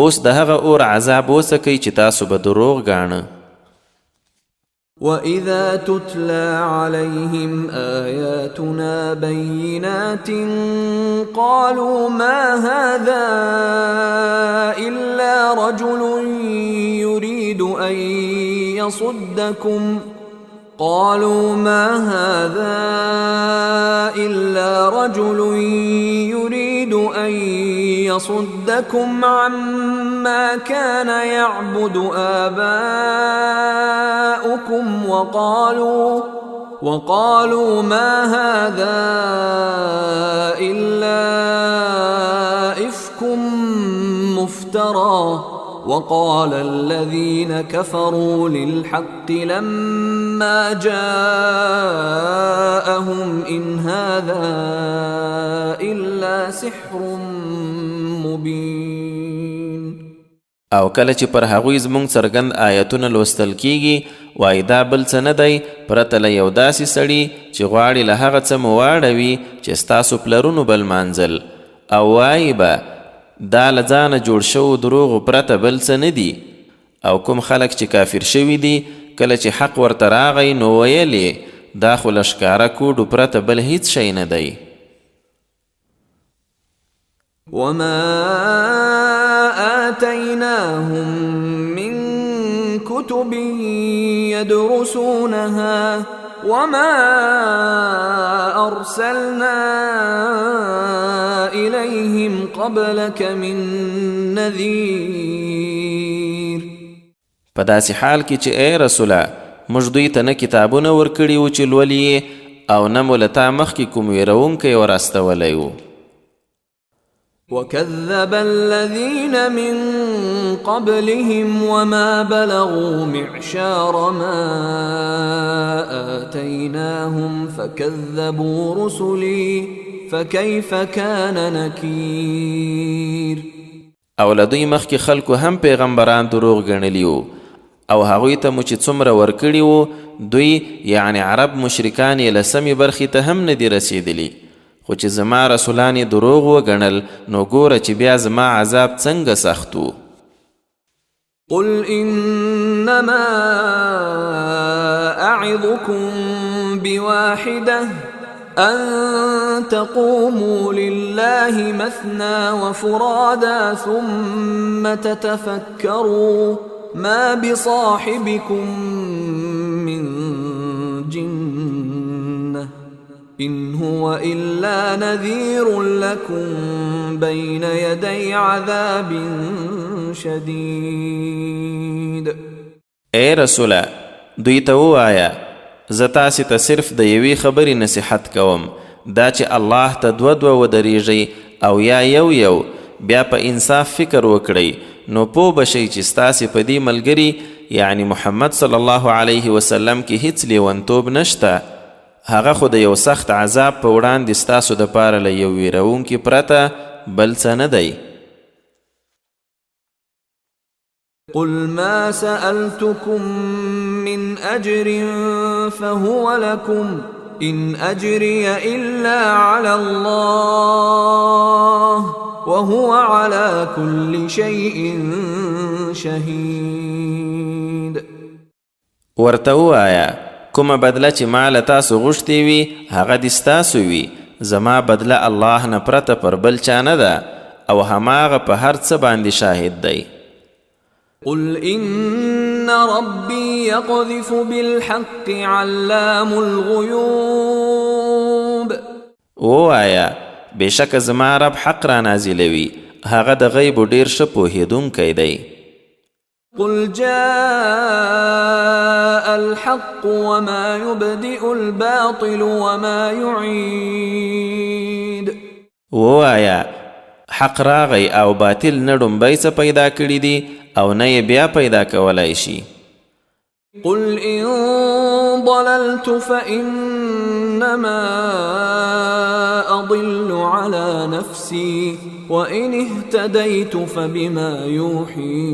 اوس د هغه اور عذاب وڅکئ چې تاسو به دروغ ګاڼه. وَإِذَا تُتْلَى عَلَيْهِمْ آيَاتُنَا بَيِّنَاتٍ قَالُوا مَا هَذَا إِلَّا رَجُلٌ يُرِيدُ أن يصدكم عما كان يعبد آباؤكم وقالوا ما هذا إلا إفك مفترى وقال الذين كفروا للحق لما جاءهم إن هذا إلا سحر مبين. او کله چې پر هغوی زموږ څرګند آیتونه لوستل کیږي وایي دا بل څه نه دی پرته له یو داسې سړي چې غواړي له هغه څه مو واړوي چې ستاسو پلرونو بل مانځل او وایي به دا له ځانه جوړ شوو دروغو پرته بل څه نه دي. او کوم خلک چې کافر شوي دي کله چې حق ورته راغی نو ویل یې دا خو له ښکاره کوډو پرته بل هیڅ شی نه دی. وما آتيناهم من كتب يدرسونها وما أرسلنا إليهم قبلك من نذير. په داسې حال کې چې ای رسوله موږ دوی ته نه کتابونه ورکړي وو چې لولي او نه مو له تا مخکې کوم ویرونکی ورستولی و. وكذب الذين من قبلهم وما بلغوا معشار ما آتيناهم فكذبوا رسلي فكيف كان نكير. او لدوی مخکې خلکو هم پیغمبران دروغ ګڼلي وو او هغوی ته مو چې څومره ورکړي وو دوی یعنی عرب مشرکان یې له سمې برخې ته هم نه دي رسېدلي خو چې زما رسولان یې دروغ وګڼل نو ګوره چې بیا زما عذاب څنګه سخت و. قل إنما أعظكم بواحدة أن تقوموا لله مثنى وفرادا ثم تتفكروا ما بصاحبكم من جنة إن هو إلا نذير لكم بين يدي عذاب شدید. اے رسوله دوی ته ووایه زه تاسې ته صرف د یوې خبرې نصیحت کوم دا چې الله ته دوه ودرېږئ او یا یو بیا په انصاف فکر وکړئ نو پوه بشئ چې ستاسې په دې ملګري یعنی محمد صلی الله علیه وسلم کې هیڅ لیونتوب نشته هغه خو د یو سخت عذاب په وړاندې ستاسو دپاره له یو ویرونکي پرته بل څه نه دی. قل ما سألتكم من أجر فهو لكم إن أجري إلا على الله وهو على كل شيء شهيد. ورته ووایه کومه بدله چې ما له تاسو غوښتې وي هغه دې ستاسو وي زما بدله الله نه پرته پر بل چا نه ده او هماغه په هر څه باندې شاهد دی. قل إن ربي يقذف بالحق علام الغيوب. ووایه بېشکه زما رب حق را نازلوي هغه د غیبو ډېر ښه پوهېدونکی دی. قل جاء الحق وما يبدئ الباطل وما يعيد. ووایا حق راغی او باطل نه ډومبی څه پیدا کړي دي او نه یې بیا پیدا کولای شي. قل إن ضللت فإنما أضل على نفسي وإن اهتديت فبما يوحي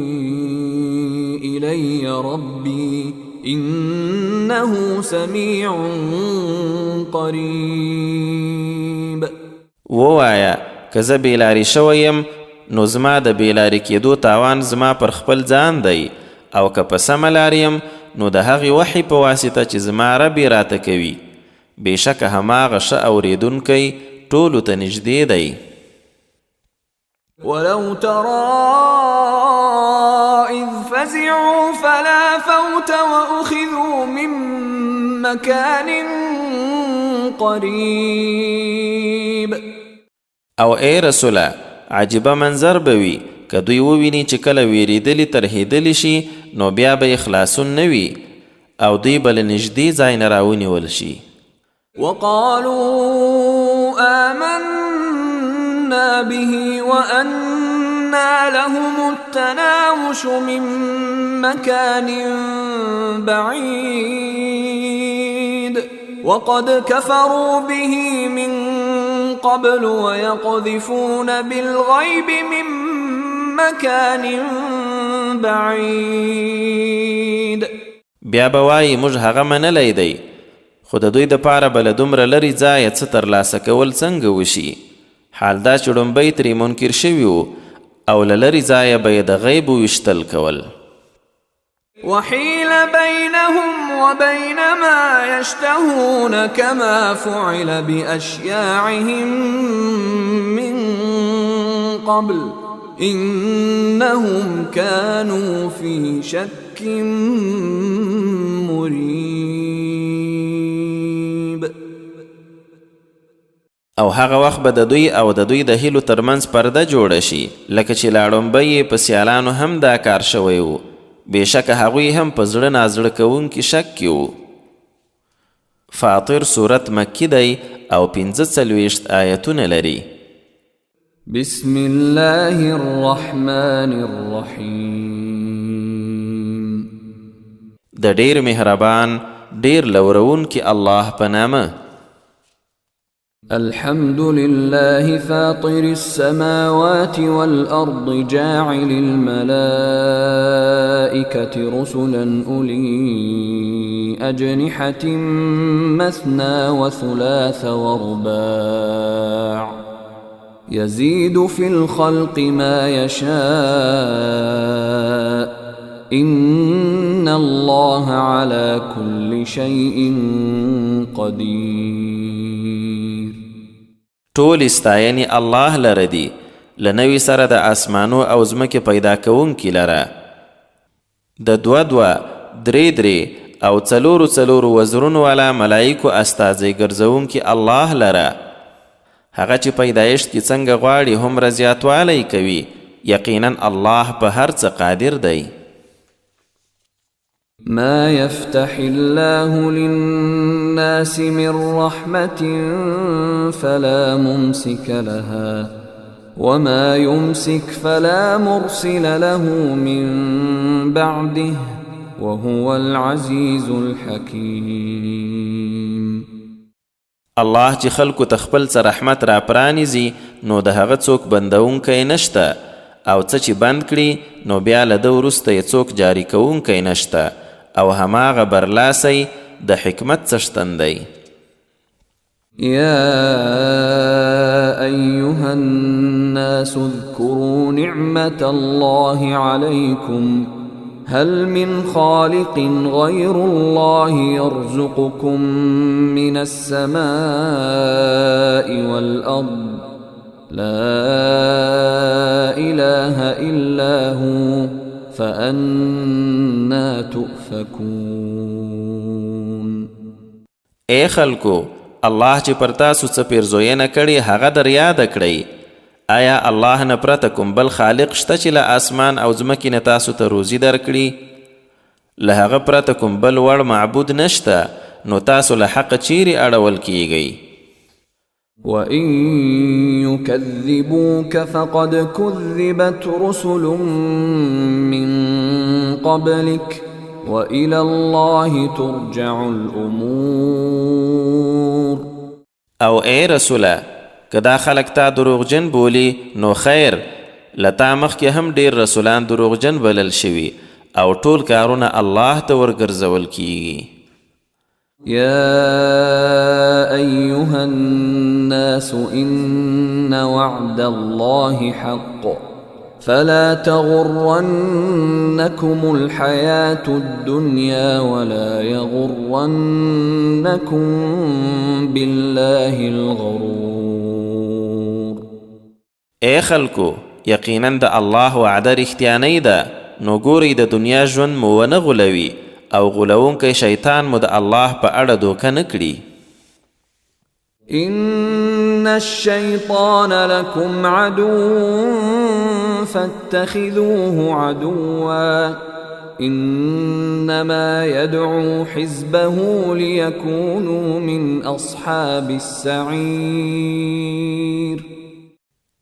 إلي ربي إنه سميع قريب. ووایا که زه بیلاری شوی یم نو زما د بیلاری کېدو تاوان زما پر خپل ځان دی او که په سمه لار یم نو د هغې وحی په واسطه چې زما رب یې راته کوي بېشکه هماغه ښه اورېدونکی ټولو ته نږدې دی. ولو ترى إذ فزعوا فلا فوت وأخذوا من مكان قريب. او ای رسوله عجیبه منظر به وي که دوی وویني چې کله ویرېدلي ترهېدلي شي نو بیا به یې خلاصون نه وي او دوی به له نږدې ځای نه راونیول شي. وقالوا آمنا به وأنى لهم التناوش من مكان بعيد وقد كفروا به من قبل ويقذفون بالغيب من مكان بعيد. بیا به وایي موږ هغه منلی دی خو د دوی دپاره به له دومره لرې ځایه څه ترلاسه کول څنګه وشي. حال دا چې ړومبی ترې منکر شوي وو او له لرې ځایه به یې د غیب ویشتل کول. وحيل بينهم وبين ما يشتهون كما فعل بأشياعهم من قبل إنهم كانوا في شك مريب. او هغه وخت به د دوی او د دوی د هیلو ترمنځ پرده جوړه شي لکه چې لا ړومبی یې په سیالانو هم دا کار شوی و بېشکه هغوی هم په زړه نازړه کوونکي شک کې وو. فاطر صورت مکی دی او 45 آیتونه لري. بسم الله الرحمن الرحیم. د ډیر مهربان ډیر لورونکي الله په نامه. الحمد لله فاطر السماوات والأرض جاعل الملائكة رسلا أولي أجنحة مثنى وثلاث ورباع يزيد في الخلق ما يشاء إن الله على كل شيء قدير. ټول استاینې الله لره دي له نوي سره د اسمانو او ځمکې پیدا کوونکي لره د دوه درې او څلورو وزرونو والا ملایکو استازی ګرځونکي الله لره. هغه چې پیدایشت کې څنګه غواړي هومره زیاتوالی کوي یقینا الله په هر څه قادر دی. ما يفتح الله للناس من رحمة فلا ممسك لها وما يمسك فلا مرسل له من بعده وهو العزيز الحكيم. الله چې خلکو ته خپل څه رحمت را پرانیزي نو د هغه څوک بندونکی نشته او څه چې بند کړي نو بیا له ده وروسته یې څوک جاري کوونکی نشته او هماغه برلاسی د حکمت څښتن دی. يا أيها الناس اذكروا نعمة الله عليكم هل من خالق غير الله يرزقكم من السماء والأرض لا إله إلا هو فأنا تؤفكون. اے خلکو الله چې پر تاسو څه پیرزوینه کړي هغه در یاد کړئ. آیا الله نه پرته کوم بل خالق شته چې له اسمان او ځمکې نه تاسو ته روزي درکړي؟ له هغه پرته کوم بل وړ معبود نشته، نو تاسو له حق چیرې اړول کیږئ؟ وَإِن يُكَذِّبُوكَ فَقَدْ كُذِّبَتْ رُسُلٌ مِّن قَبْلِكَ وَإِلَى اللَّهِ تُرْجَعُ الْأُمُورُ. او ای رسوله، که دا خلق تا دروغجن بولی نو خیر، لتا مخکې هم ډیر رسولان دروغجن بلل شوي او ټول کارونه الله ته ورګرځول کیږي. يا أيها الناس إن وعد الله حق فلا تغرنكم الحياة الدنيا ولا يغرنكم بالله الغرور. اے خلکو، یقینا د الله وعده رښتیانۍ ده، نو ګورئ د دنیا ژوند مو ونه غولوي او غولونکی شیطان مو د الله په اړه دوکه نه کړي. إن الشيطان لكم عدو فاتخذوه عدوا إنما يدعو حزبه ليكونوا من أصحاب السعير.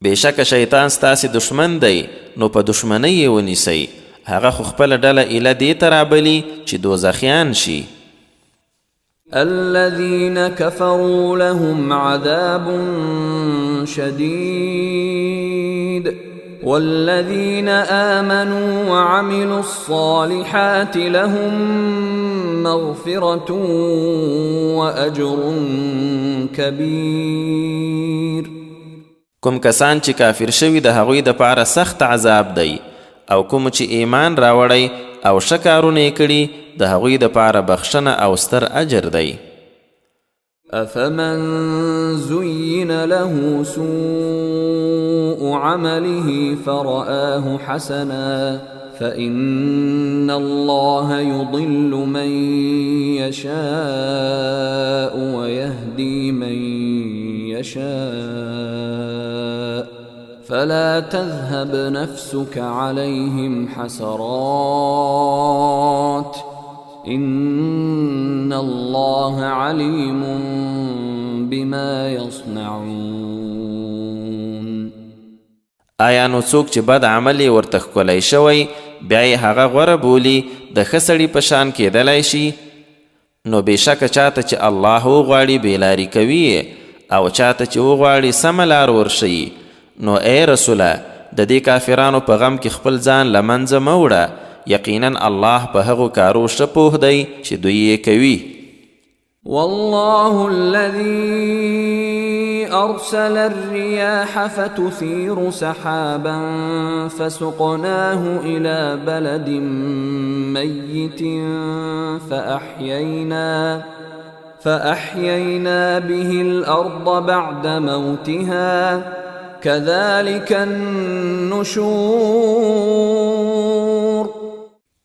بېشکه شیطان ستاسې دشمن دی، نو په دشمنۍ یې ونیسئ، هغه خو خپله ډله ایله دې ته رابلي چې دوزخیان شي. الذين كفروا لهم عذاب شديد والذين آمنوا وعملوا الصالحات لهم مغفرة وأجر كبير. کوم کسان چې کافر شوي د هغوی دپاره سخت عذاب دی، او کوم چې ایمان راوړی او ښه کارونه یې کړي د هغوی دپاره بخښنه او ستر اجر دی. أفمن زين له سوء عمله فرآه حسنا فإن الله يضل من يشاء ويهدي من يشاء فلا تذهب نفسك عليهم حسرات إن الله عليم بما يصنعون. آیا نو څوک چې بد عمل یې ورته ښکلی شوی بیا یې هغه غوره بولي د ښه سړي په شان کیدلی شي؟ نو بېشکه چاته چې الله وغواړي بېلاري کوي او چاته چې وغواړي سمه لار ورښیي. نو ای رسوله، د دې کافرانو په غم کې خپل ځان له منځه مه وړه، یقینا الله په هغو کارو ښه پوه دی چې دوی یې کوي. والله الذي أرسل الرياح فتثير سحابا فسقناه إلى بلد ميت فأحيينا به الأرض بعد موتها كذلك النشور.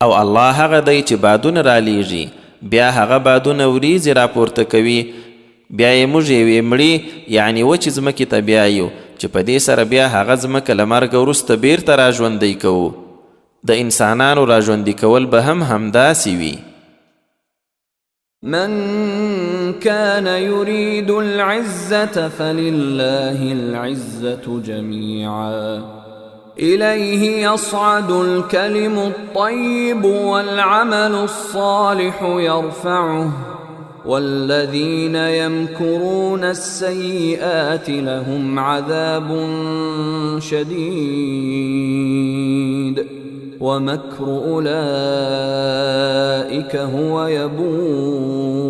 او الله هغه دی چې بادونه رالیږي، بیا هغه بادونه وریځې راپورته کوي، بیا یې موږ یوې مړې یعنی وچې ځمکې ته بیایو چې په دې سره بیا هغه ځمکه له مرګه وروسته بیرته راژوندی کوو. د انسانانو راژوندي کول به هم همداسې وي. من كان يريد العزة فلله العزة جميعا إليه يصعد الكلم الطيب والعمل الصالح يرفعه والذين يمكرون السيئات لهم عذاب شديد ومكر أولئك هو يبور.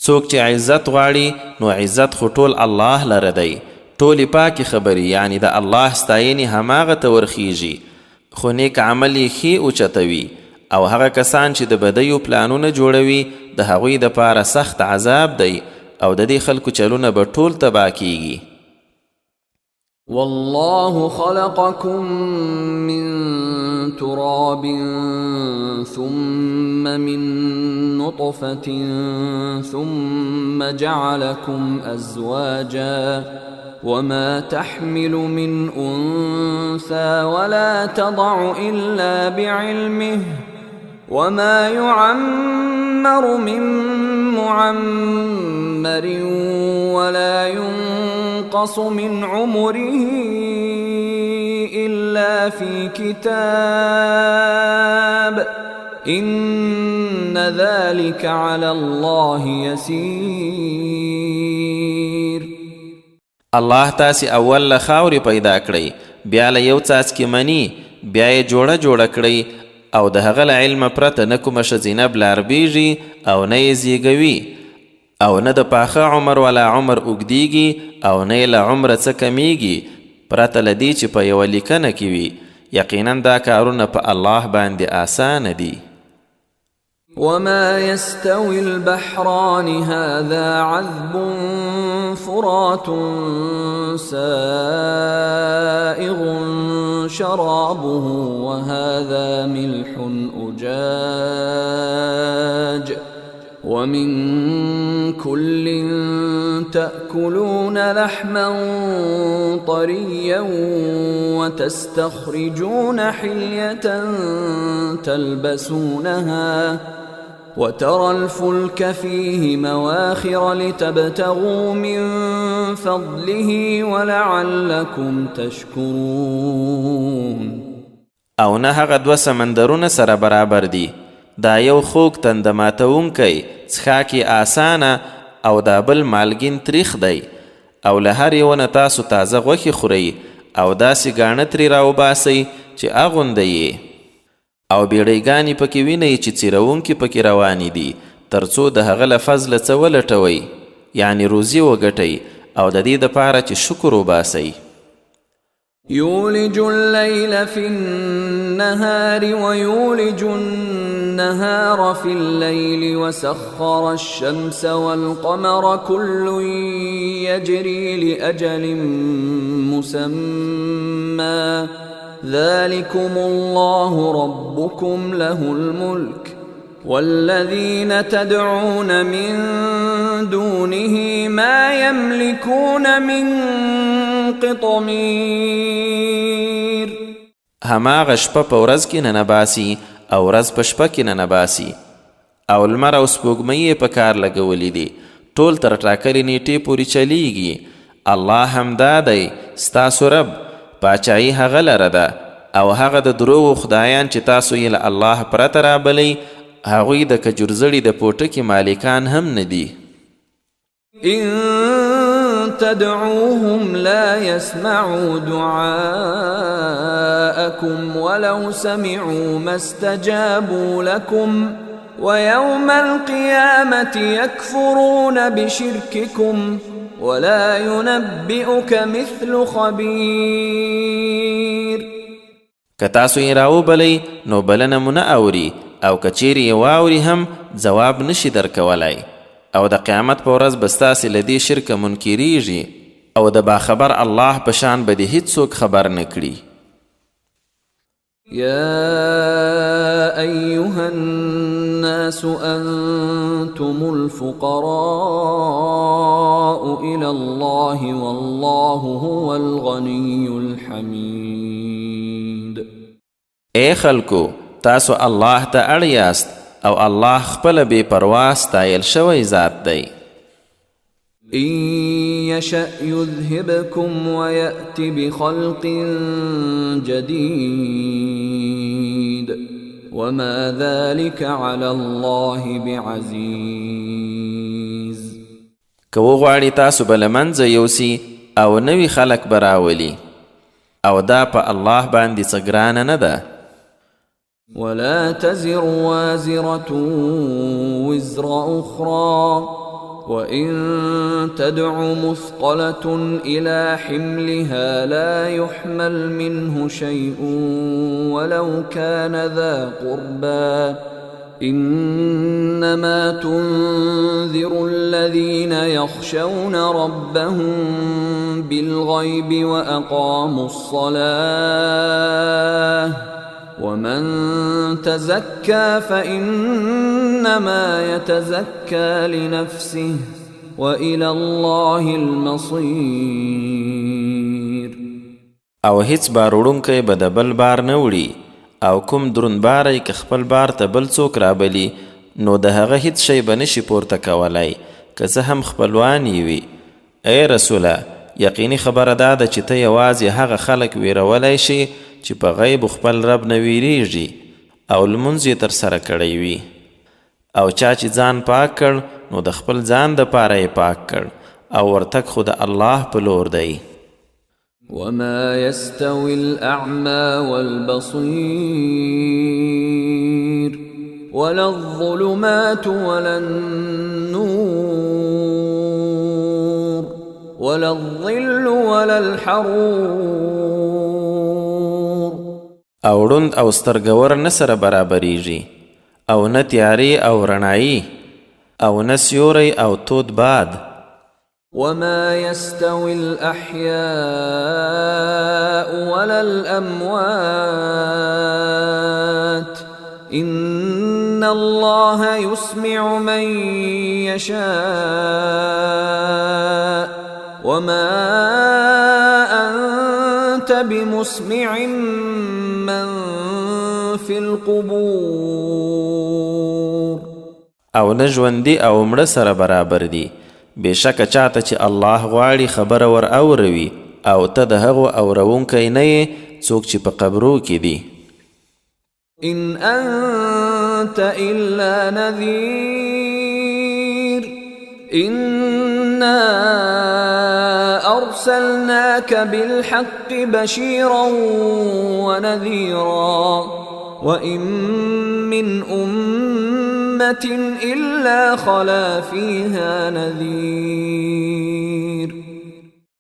څوک چې عزت غواړي نو عزت خو ټول الله لره دی، ټولې پاکې خبرې یعنی د الله ستاینې هماغه ته ورخیږي، خو نیک عمل یې ښې اوچتوي. او هغه کسان چې د بدیو پلانونه جوړوي د هغوی دپاره سخت عذاب دی، او د دې خلکو چلونه به ټول تباه کیږي. والله خلقكم من تراب ثم من نطفة ثم جعلكم أزواجا وما تحمل من أنثى ولا تضع إلا بعلمه وما يعمر من معمر ولا ينقص من عمره إلا في كتاب إن ذلك على الله يسير. الله تاسې اول له خاورې پیدا کړئ، بیا له یو څاڅکي مني، بیا یې جوړه کړئ، او د هغه له علمه پرته نه کومه ښځینه بلاربیږي او نه یې زیږوي، او نه د پاخه عمر ولا عمر اوږدیږي او نه یې له عمره څه کمیږي پرته له دې چې په یوه لیکنه کې وي. یقینا دا کارونه په الله باندې آسانه دي. وما يستوي البحران هذا عذب فرات سائغ شرابه وهذا ملح أجاج ومن كل تأكلون لحما طريا وتستخرجون حلية تلبسونها وترى الفلك فيه مواخر لتبتغوا من فضله ولعلكم تشكرون. او نه هغه دوه سمندرونه سره برابر دي، دا یو خوږ تنده ماتونکی څښاک یې آسانه او دا بل مالګین تریخ دی، او له هر یوه نه تاسو تازه غوښې خورئ او داسې ګاڼه ترې راوباسئ چې اغوندئ یې، او بیړیګانې پکې وینئ چې څیرونکي پکې روانې دي، تر څو د هغه له فضله څه ولټوئ، یعنې روزي وګټئ، او د دې دپاره چې شکر وباسئ. يولج الليل في النهار ويولج النهار في الليل وسخر الشمس والقمر كل يجري لأجل مسمى ذلكم الله ربكم له الملك والذين تدعون من دونه ما يملكون من قطمير. هماغه شپه په ورځ کې ننباسي او ورځ په شپه کې ننباسي، او لمر او سپوږمۍ یې په کار لګولي دي، ټول تر ټاکلې نیټې پورې چلیږي. الله همدا دی ستاسو رب، پاچایي هغه لره ده، او هغه د دروغو خدایان چې تاسو یې له الله پرته رابلئ، هغوی د کجورزړي د پوټکي مالکان هم نه دي. إن تدعوهم لا يسمعوا دعاءكم ولو سمعوا ما استجابوا لكم ويوم القيامة يكفرون بشرككم ولا ينبئك مثل خبير. که تاسو یې راوبلئ نو بلنه مو نه اوري، او که چیرې یې واوري هم ځواب نشي درکولی، او د قیامت په ورځ به ستاسې له دې شرکه منکریږي، او د باخبر الله په شان به دې هیڅوک خبر نه کړي. يا أيها الناس أنتم الفقراء إلى الله والله هو الغني الحميد. اے خلکو، تاسو الله ته اړ یاست، او الله خپله بې پروا ستایل شوی ذات دی. إن يشأ يذهبكم ويأت بخلق جديد وما ذلك على الله بعزيز. که وغواړي تاسو به له منځه یوسي او نوي خلق به راولي، او دا په الله باندې څه ګرانه نه ده. ولا تزر وازرة وزر أخرى وإن تدع مثقلة إلى حملها لا يحمل منه شيء ولو كان ذا قربى إنما تنذر الذين يخشون ربهم بالغيب وأقاموا الصلاة ومن تزكى فإنما يتزكى لنفسه وإلى الله المصير. او هیڅ بار وړونکی به د بل بار نه وړي او کوم دروند باری که خپل بار ته بل څوک رابلي نو د هغه هیڅ شی به نشي پورته کولی که څه هم خپلوان یې وي. ای رسوله یقیني خبره دا ده چې ته یوازې هغه خلک ویرولی شي چې په غیب خپل رب نه ویریږي او لمونځ یې ترسره کړی وي. او چا چې ځان پاک کړ نو د خپل ځان دپاره یې پاک کړ او ورتګ خو د الله په لور دی. وما يستوي الأعمى والبصير ولا الظلمات ولا النور ولا الظل ولا الحرور. او ړوند او سترګور نه سره برابریږي او نه تیارې او رڼایي او نه سیوری او تود باد. وما يستوي الأحياء ولا الأموات إن الله يسمع من يشاء وما أنت بمسمع من في القبور. او نه ژوندي او مړه سره برابر دي. بېشکه چاته چې الله غواړي خبره ور اوروي او ته د هغو اورونکی نه یې څوک چې په قبرو کې دي. إن أنت إلا نذير إنا أرسلناك بالحق بشيرا ونذيرا وإن من أمة إلا خلا فيها نذير.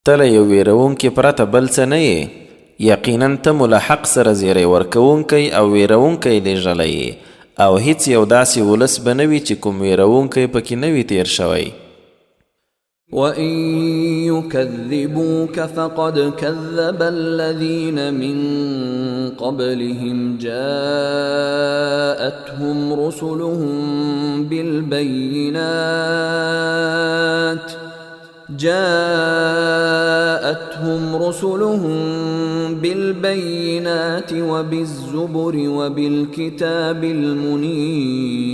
تله یو ویرونکی پرته بل څه نه یې. یقینا ته مو له حق سره زیری ورکوونکی او ویرونکی لیږلی یې او هیڅ یو داسې ولس به نه وي چې کوم ویرونکی پکې نه وي تیر شوی. وَإِن يُكَذِّبُوكَ فَقَدْ كَذَّبَ الَّذِينَ مِن قَبْلِهِمْ جَاءَتْهُمْ رُسُلُهُم بِالْبَيِّنَاتِ وَبِالزُّبُرِ وَبِالْكِتَابِ الْمُنِيرِ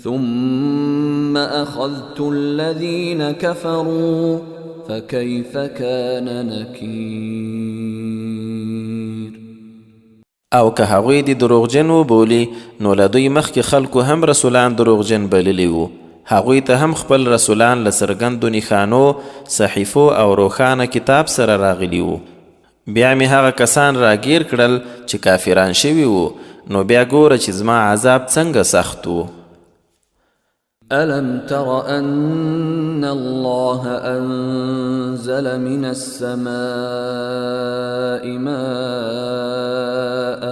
ثُمَّ أَخَذْتُ الَّذِينَ كَفَرُوا فَكَيْفَ كَانَ نَكِيرِ. او که هغوی دي دروغجن وبولي نو له دوی مخکې خلکو هم رسولان دروغجن بللي وو. هغوی ته هم خپل رسولان له څرګندو نښانو صحیفو او روښانه کتاب سره راغلي وو. بیا مې هغه کسان راګیر کړل چې کافران شوي وو نو بیا ګوره چې زما عذاب څنګه سخت وو. ألم تر أن الله أنزل من السماء ماء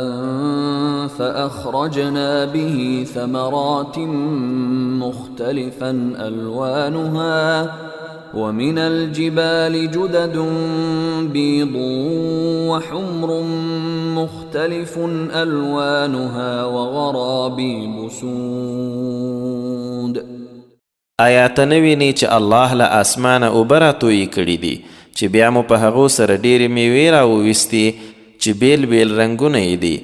فأخرجنا به ثمرات مختلفا ألوانها ومن الجبال جدد بيض وحمر مختلف ألوانها وغرابيب سود. آیا ته نه وینې چې الله له اسمانه اوبه راتویې کړي دي چې بیا مو په هغو سره ډېرې میوې راوویستې چې بیل بیل رنګونه یې دي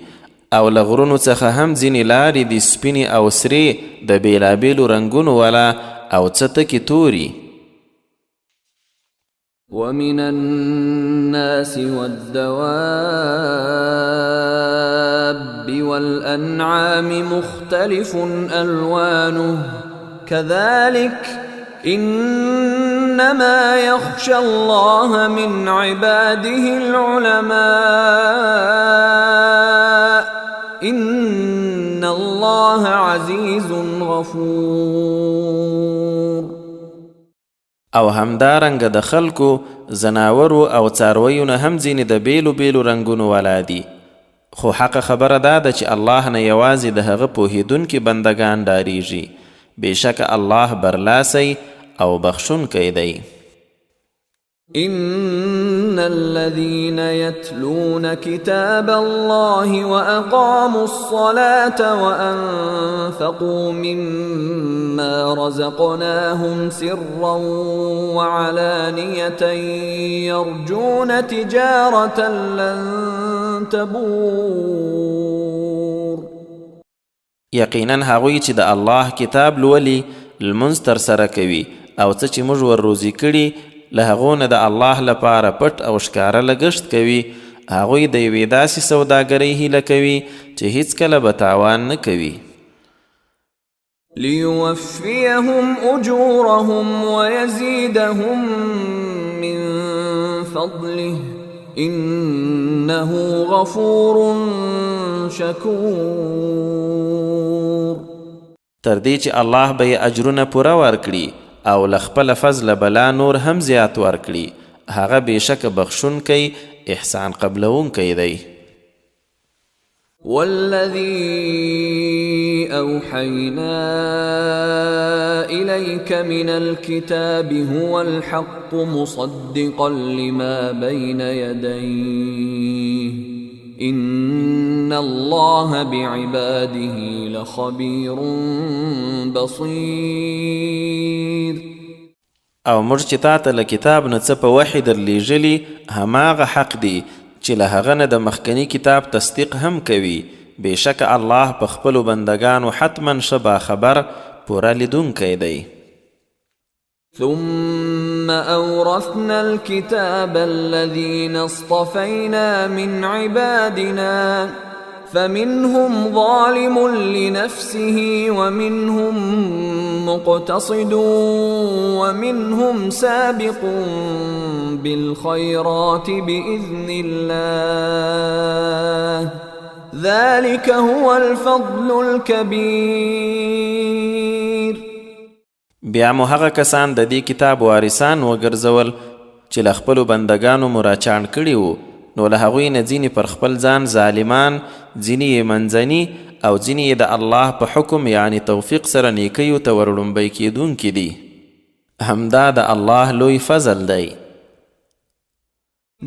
او له غرونو څخه هم ځینې لارې دي سپینې او سرې د بیلابیلو رنګونو والا او څه تکې توري. ومن الناس والدواب والأنعام مختلف ألوانه كذلك إنما يخشى الله من عباده العلماء إن الله عزيز غفور. او همدارنګه د خلکو زناورو او څارویو نه هم ځینې د بیلو بیلو رنګونو والا دي خو حق خبره دا ده چې الله نه یوازې د هغه پوهیدونکي بندگان ډاریږي. بېشکه الله برلاسی او بخشونکی دی. إن الذين يتلون كتاب الله وأقاموا الصلاة وأنفقوا مما رزقناهم سرا وعلانية يرجون تجارة لن تبور. یقینا هغوی چې د الله کتاب لولي لمونځ ترسره کوي او څه چې موږ ور روزي کړي له هغو نه د الله لپاره پټ او ښکاره لګښت کوي، هغوی د یوې داسې سوداګرۍ هیله کوي چې هیڅکله به تاوان نه کوي. ليوفيهم أجورهم ويزيدهم من فضله إنه غفور شكور. تر دې چې الله به یې اجرونه پوره ورکړي او له خپله فضله بلا نور هم زیات ورکړي، هغه بېشکه بخښونکی احسان قبلونکی دی. والذي أوحينا إليك من الكتاب هو الحق مصدقا لما بين يديه إن الله بعباده لخبير بصير. او موږ چې تا ته له کتاب نه څه په وحي درلیږلي هماغه حق دی چې له هغه نه د مخکني کتاب تصدیق هم کوي. بېشکه الله په خپلو بندګانو حتما ښه باخبر پوره لیدونکی دی. ثم أورثنا الكتاب الذين اصطفينا من عبادنا فمنهم ظالم لنفسه ومنهم مقتصد ومنهم سابق بالخيرات بإذن الله ذلك هو الفضل الكبير. بیا مو هغه کسان د دې کتاب وارثان وګرځول چې له خپلو بندګانو مو راچاڼ کړي وو، نو له هغوی نه ځینې پر خپل ځان ظالمان، ځینې یې منځني او ځینې یې د الله په حکم یعنی توفیق سره نیکیو ته ورړومبی کیدونکي دي. همدا د الله لوی فضل دی.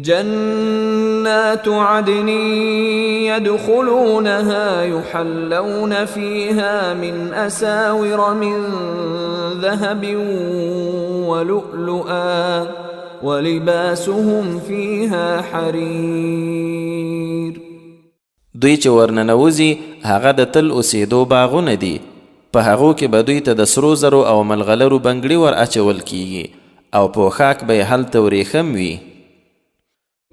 جنات عدن يدخلونها يحلون فيها من أساور من ذهب ولؤلؤا ولباسهم فيها حرير. دوی چې ورننوځي هغه د تل اوسېدو باغونه دي، په هغو کې به دوی ته د سرو زرو او ملغلرو بنګړي ور اچول کیږي او پوښاک به یې هلته ورېښم وي.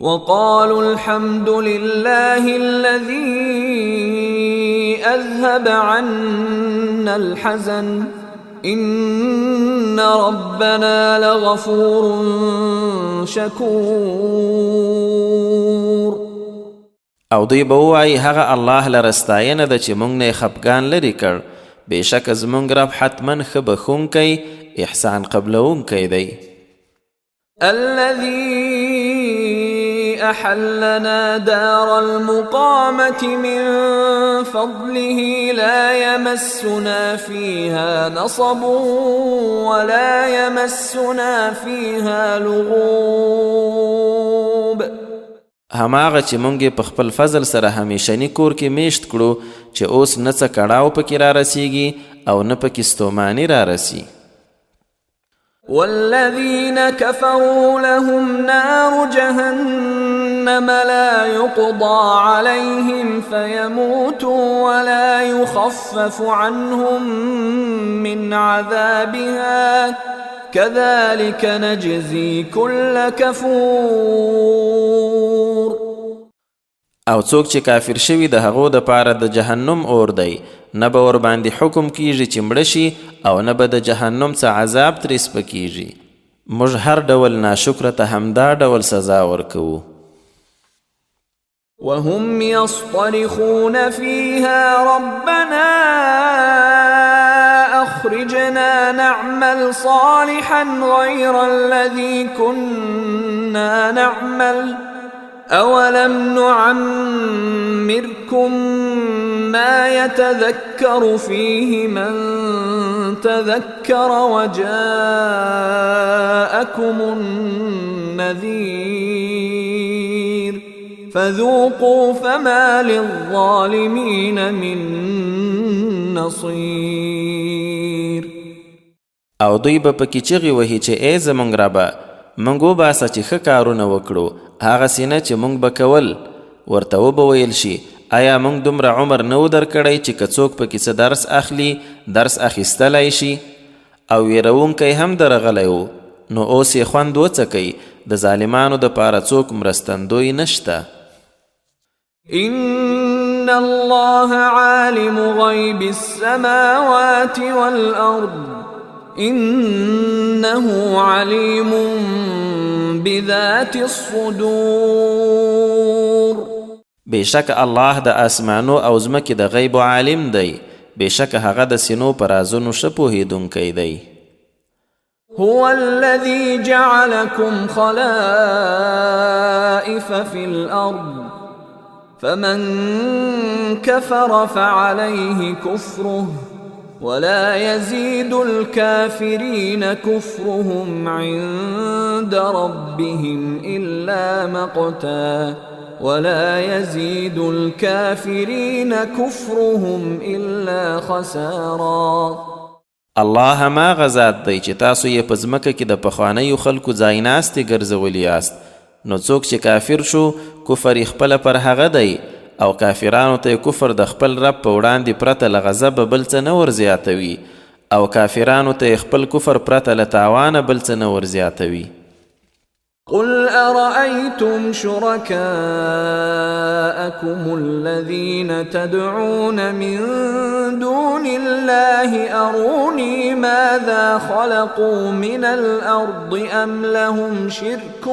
وقالوا الحمد لله الذي أذهب عنا الحزن إن ربنا لغفور شكور. او دوی به ووایي هغه الله لره ستاینه ده چې موږ نه یې خفګان لرې کړ، بېشکه زموږ رب حتما ښه بښونکی احسان قبلونکی دی. الذي أحلنا دار المقامة من فضله لا يمسنا فيها نصب ولا يمسنا فيها لغوب. هماغه چې مونږ په خپل فضل سره همیشني کور کې میشت کړو چې اوس نه څه کړاو پکې را رسیږي او نه پکې ستوماني را رسی. والذين كفروا لهم نار جهنم لا يقضى عليهم فيموتوا ولا يخفف عنهم من عذابها كذلك نجزي كل كفور. او څوک چې کافر شوي د هغو د پاره د جهنم اور دی، نه به ور باندې حکم کیږي چې مړه شي او نه به د جهنم څه عذاب ترې سپکیږي. موږ هر ډول ناشکره ته همدا ډول سزا ورکوو. وهم يصطرخون فيها ربنا أخرجنا نعمل صالحا غير الذي كنا نعمل أولم نعمركم ما يتذكر فيه من تذكر وجاءكم نذير فذوقوا فما للظالمين من نصير. او دوی به پکې چغې وهي چې ای زموږ ربه موږ وباسه چې ښه کارونه وکړو هغسې نه چې موږ به کول. ورته وبه ویل شي آیا موږ دومره عمر نه و درکړی چې که څوک پکې څه درس اخلي درس اخیستلی شي او ویرونکی هم درغلی و نو اوس یې خوند وڅکئ د ظالمانو دپاره څوک مرستندوی نشته. إن الله عالم غيب السماوات والأرض إنه عليم بذات الصدور. بشک الله د اسمانو او ځمکې د غیب عالم دی. بشک هغه د سینو پر رازونو ښه پوهېدونکی دی. هو الذي جعلكم خلائف في الأرض فمن كفر فعليه كفره ولا يزيد الكافرين كفرهم عند ربهم إلا مقتا ولا يزيد الكافرين كفرهم إلا خسارا. الله ما غزاد دی چې تاسو یې په ځمکه کې د پخوانیو خلکو ځایناستې ګرځولي یاست نو څوک چې کافر شو کفر یې خپله پر هغه دی او کافرانو ته کفر د خپل رب په وړاندې پرته له غضبه بل څه نه ورزیاتوي او کافرانو ته خپل کفر پرته له تاوانه بل څه نه ورزیاتوي. قل أرأيتم شركاءكم الذين تدعون من دون الله أروني ماذا خلقوا من الأرض أم لهم شرك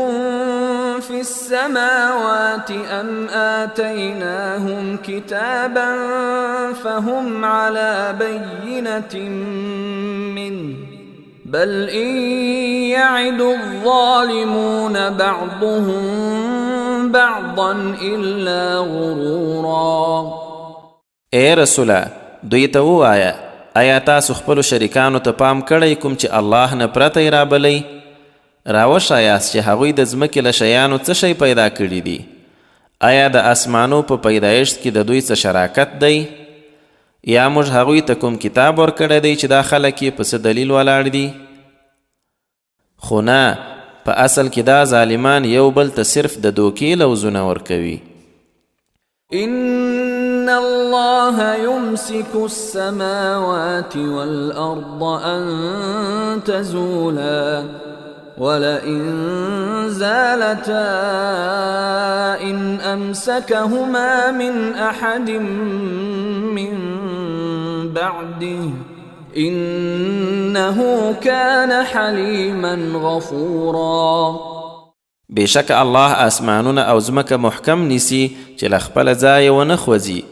في السماوات أم آتيناهم كتابا فهم على بينة منه بل إن يعد الظالمون بعضهم بعضا إلا غرورا. اے رسوله دوی ته ووایه آیا تاسو خپلو شریکانو ته پام کړی کوم چې الله نه پرته یې رابلی؟ راوښایاست چې هغوی د ځمکې له شیانو څه شی پیدا کړي دي؟ آیا د اسمانو په پیدایښت کې د دوی څه شراکت دی؟ یا موږ هغوی ته کوم کتاب ورکړی دی چې دا خلک یې په څه دلیل ولاړ دي؟ خو نه په اصل کې دا ظالمان یو بل ته صرف د دوکې لوزونه ورکوي. إن الله يمسك السماوات والأرض أن تزولا ولئن زالتا إن أمسكهما من أحد من بعده إنه كان حليما غفورا. بشک الله اسمانونه او ځمکه محکم نیسي چې له خپله ځایه ونه خوځي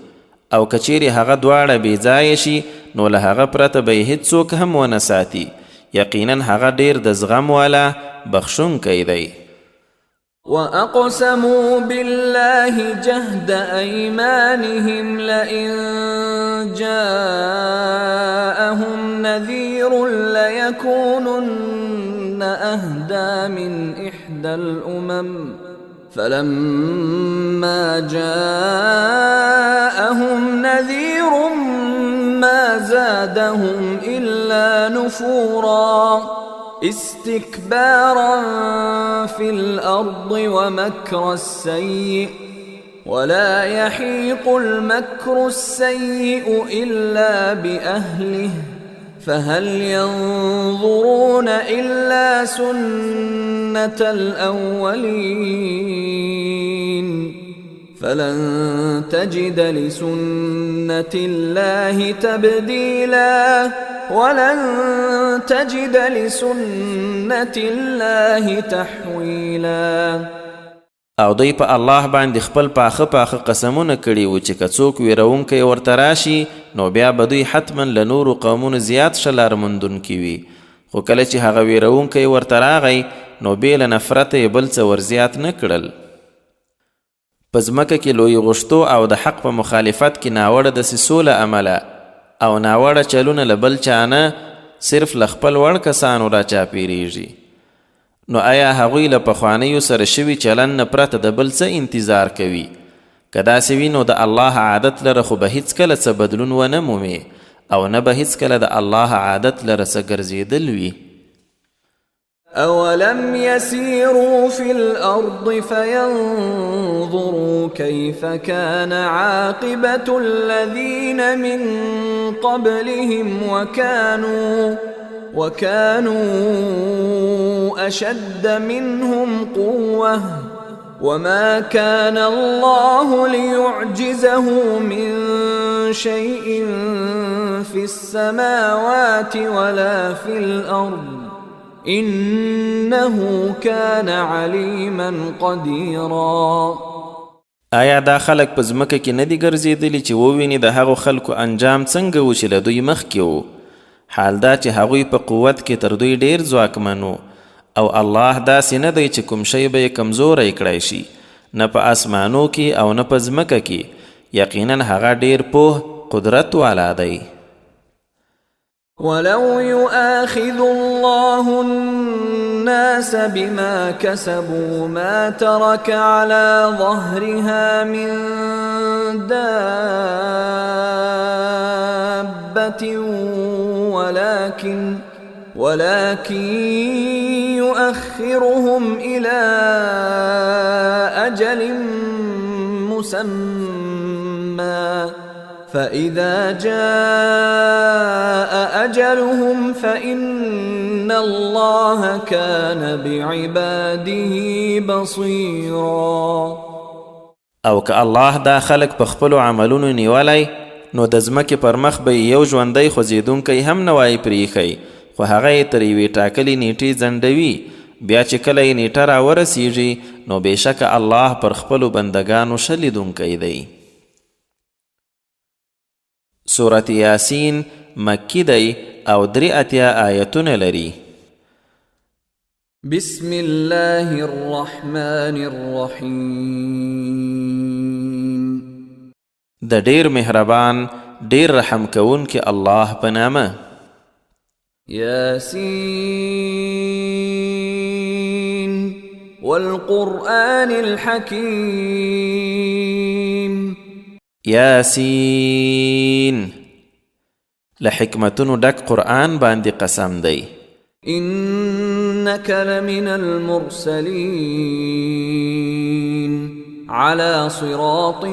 او که چیرې هغه دواړه بې ځایه شي نو له هغه پرته به یې هیڅوک هم ونه ساتي. یقینا هغه ډیر د زغم والا بخښونکی دی. وأقسموا بالله جهد أيمانهم لئن جاءهم نذير ليكونن أهدى من إحدى الأمم فلما جاءهم نذير ما زادهم إلا نفورا استكبارا في الأرض ومكر السيء ولا يحيق المكر السيء إلا بأهله فهل ينظرون إلا سنة الأولين فلن تجد لسنة الله تبديلا ولن تجد لسنة الله تحويلا. او دوی په الله باندې خپل پاخه پاخه قسمونه کړي و چې که څوک ویرونکی ورته راشي نو بیا به دوی حتما له نورو قومونو زیات ښه لارموندونکي وي خو کله چې هغه ویرونکی ورته راغی نو بې له نفرته یې بل څه ورزیات نه کړل. په ځمکه کې لوی غوښتو او د حق په مخالفت کې ناوړه دسیسو له امله او ناوړه چلونه له بل چا نه صرف له خپل وړ کسانو را چاپېرېږي نو آیا هغوی له پخوانیو سره شوي چلن نه پرته د بل څه انتظار کوي؟ که داسې وي نو د الله عادت لره خو به هیڅکله څه بدلون ونه مومي او نه به هیڅکله د الله عادت لره څه ګرځېدل وي. أولم يسيروا في الأرض فينظروا كيف كان عاقبة الذين من قبلهم وكانوا أشد منهم قوة وما كان الله ليعجزه من شيء في السماوات ولا في الأرض إنه كان عليما قديرا. آیا دا خلک په ځمکه کې نه دي ګرځېدلي چې وویني د هغو خلکو انجام څنګه و چې له دوی مخکې و؟ حال دا چې هغوی په قوت کې تر دوی ډېر ځواکمن و او الله داسې نه دی چې کوم شی به یې کمزوری کړی شي، نه په اسمانو کې او نه په ځمکه کې. یقینا هغه ډېر پوه قدرت والا دی. ولو يؤاخذ الله الناس بما كسبوا ما ترك على ظهرها من دابة ولكن يؤخرهم إلى أجل مسمى فإذا جاء أجلهم فإن الله كان بعباده بصيرا. او که الله دا خلق په خپلو عملونو نیولی نو د ځمکې پر مخ به یو ژوندی خوځېدونکی هم نه وای پرېښی، خو هغه یې تر یوې ټاکلې نیټې ځنډوي. بیا چې کله یې نیټه راورسیږي نو بېشکه الله پر خپلو بندګانو ښه لیدونکی دی. سورة یاسین مکی دی او 83 آیتونه لري. بسم الله الرحمن الرحیم. د ډیر مهربان ډیر رحم کوونکی الله په نامه. یاسین والقرآن الحکیم. یاسین لحکمتونو ډک قرآن باندې قسم دی. إنك لمن المرسلين على صراط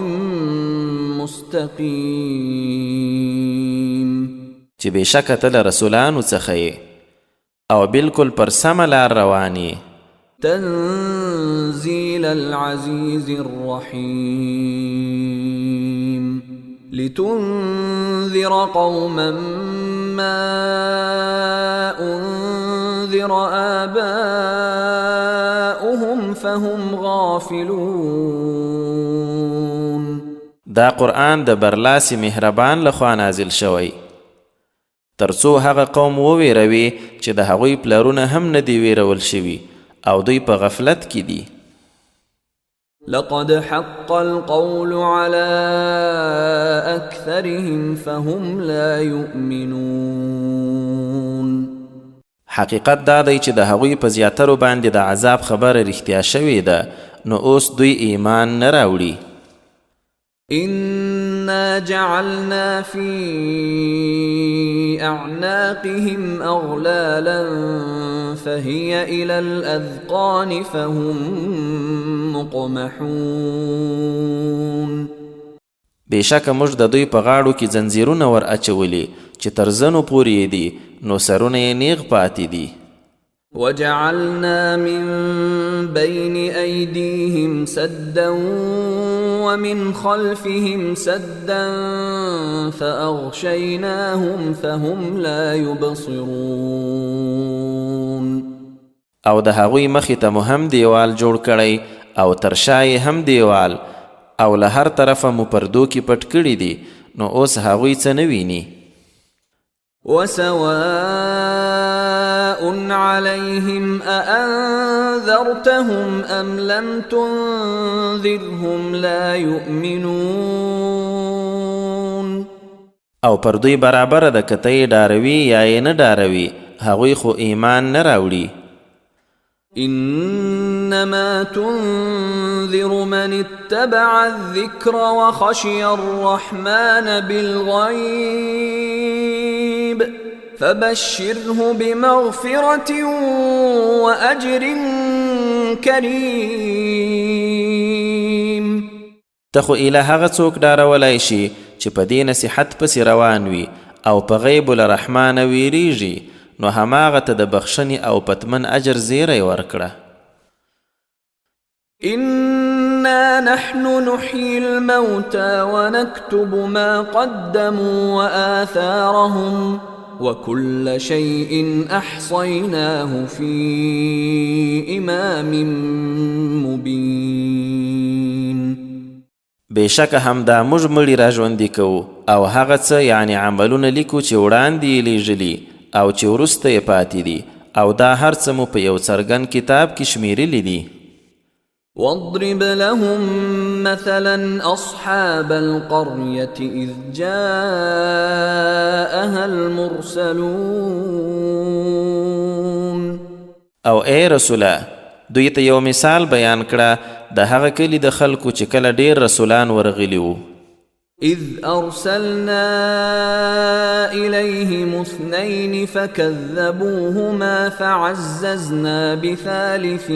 مستقيم. چې بېشکه ته له رسولانو څخه یې او بالکل پر سمه لار روان یې. تنزيل العزيز الرحيم لتنذر قوما ما أنذر آباؤهم فهم غافلون. دا قرآن د برلاسی مهربان لخوا نازل شوی ترڅو هغه قوم وویروي چې د هغوی پلرونه هم نه دي ویرول شوي او دوی په غفلت کې دي. لقد حق القول على أكثرهم فهم لا يؤمنون. حقیقت دا دی چې د هغوی په زیاترو باندې د عذاب خبره رښتیا شوې ده نو اوس دوی ایمان نه راوړي. إنا جعلنا في أعناقهم أغلالا فهي إلى الأذقان فهم مقمحون. بېشکه موږ د دوی په غاړو کې زنځیرونه ور اچولي چې تر زنو پورې دي نو سرونه یې نیغ پاتې دي. وجعلنا من بين أيديهم سدا ومن خلفهم سدا فأغشيناهم فهم لا يبصرون. او د هغوی مخې ته مو هم دیوال جوړ کړی او تر شا یې هم دیوال او له هر طرفه مو پردو کې پټ کړي دي نو اوس هغوی څه نه ویني. وسواء عليهم أأنذرتهم أم لم تنذرهم لا يؤمنون. او پر دوی برابر ده که ته یې ډاروي یا یې نه ډاروي هغوی خو ایمان نه راوړي. إنما تنذر من اتبع الذكر وخشي الرحمن بالغيب فبشره بمغفرة وأجر كريم. تخو اله هغه څوک ډارولای شي چې په دې نصیحت پسې روان وي او په غیب الرحمن ویریږي، نو هماغه ته د بخښنې او پتمن اجر زیری ورکړه. إنا نحن نحيي الموتى ونكتب ما قدموا وآثارهم وكل شيء أحصيناه في إمام مبين. بېشکه همدا موږ مړي را ژوندي کوو او هغه څه یعنی عملونه لیکو چې وړاندې یې لیږلي او چې وروسته یې پاتې دي، او دا هر څه مو په یو څرګند کتاب کې شمیرلی دي. واضرب لهم مثلا أصحاب القرية إذ جاءها المرسلون. او ای رسوله، دوی ته یو مثال بیان کړه د هغه کلي د خلکو چې کله ډیر رسولان ورغلي وو. إذ أرسلنا إليهم 2 فكذبوهما فعززنا بثالث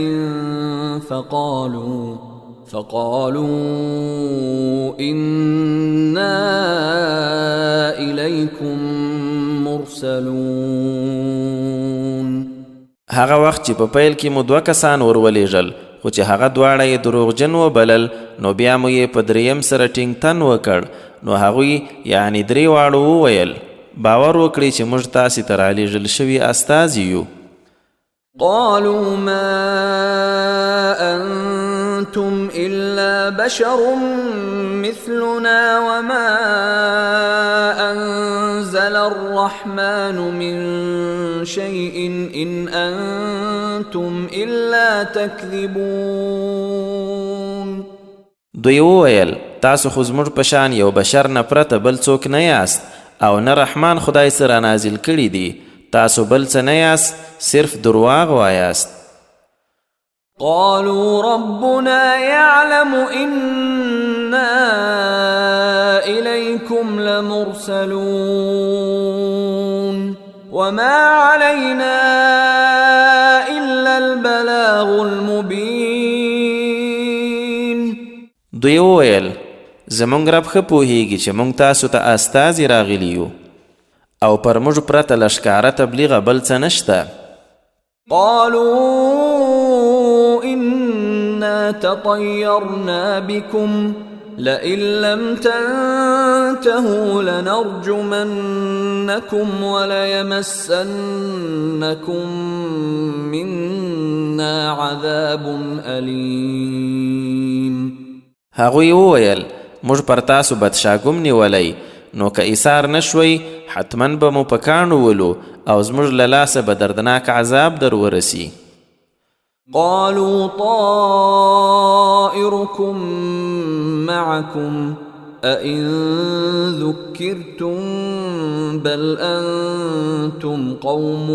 فقالوا إنا إليكم مرسلون. هغه وخت چې په پیل کې مو 2 کسان ورولېږل، خو چې هغه دواړه یې دروغجن وبلل، نو بیا مو یې په دریم سره ټینګتن وکړ، نو هغوی یعنی 3 واړو وویل باور وکړئ چې موږ تاسې ته رالیږل شوي استازي یو. قالوا ما أنتم إلا بشر مثلنا وما أنزل الرحمن من شيء إن أنتم إلا تكذبون. دوی وویل تاسو خو زموږ په شان یو بشر نه پرته بل څوک نه یاست، او نه رحمان خدای سره نازل کړي دي، تاسو بل څه نه یاست، صرف درواغ وایاست. قالوا ربنا يعلم إنا إليكم لمرسلون وما علينا إلا البلاغ المبين. دوی وویل زمونږ رب ښه پوهیږي چې مونږ تاسو ته استازي راغلي یو او پر موږ پرته له ښکاره تبلیغه بل څه نشته. قالوا إنا تطيرنا بكم لئن لم تنتهوا لنرجمنكم وليمسنكم منا عذاب أليم. هغوی وویل موږ پر تاسو بدشاګوم نیولی، نو که ایثار نشوي حتما به مو په کاڼو ولو او زموږ له لاسه به دردناک عذاب در ورسي. قالوا طائركم معكم أئن ذكرتم بل أنتم قوم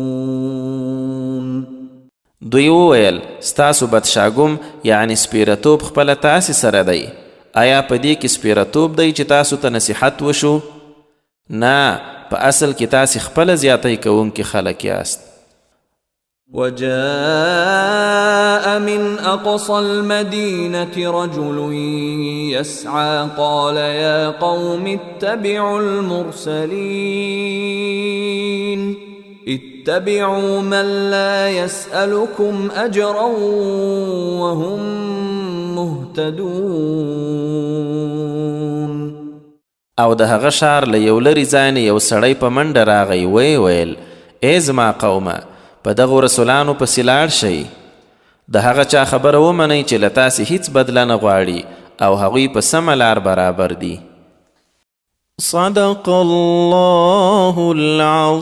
مسرفون. دوی وویل ستاسو بدشاګوم یعنی سپیرتوب خپله تاسې سره دی، آیا په دې کې سپیرتوب دی چې تاسو ته نصیحت وشو؟ نه، په اصل کې تاسې خپله زیاتی کوونکي خلک یاست. وجاء من أقصى المدينة رجل يسعى قال يا قوم اتبعوا المرسلين اتبعوا من لا يسألكم أجرا وهم مهتدون. او د هغه ښار له یو لرې ځای نه یو سړی په منډه راغی، ویې ویل ای زما قومه په دغو رسولانو پسې لاړ شئ، د هغه چا خبره ومنئ چې له تاسې هیڅ بدله نه غواړي او هغوی په سمه لار برابر دي. صدق الله العظیم.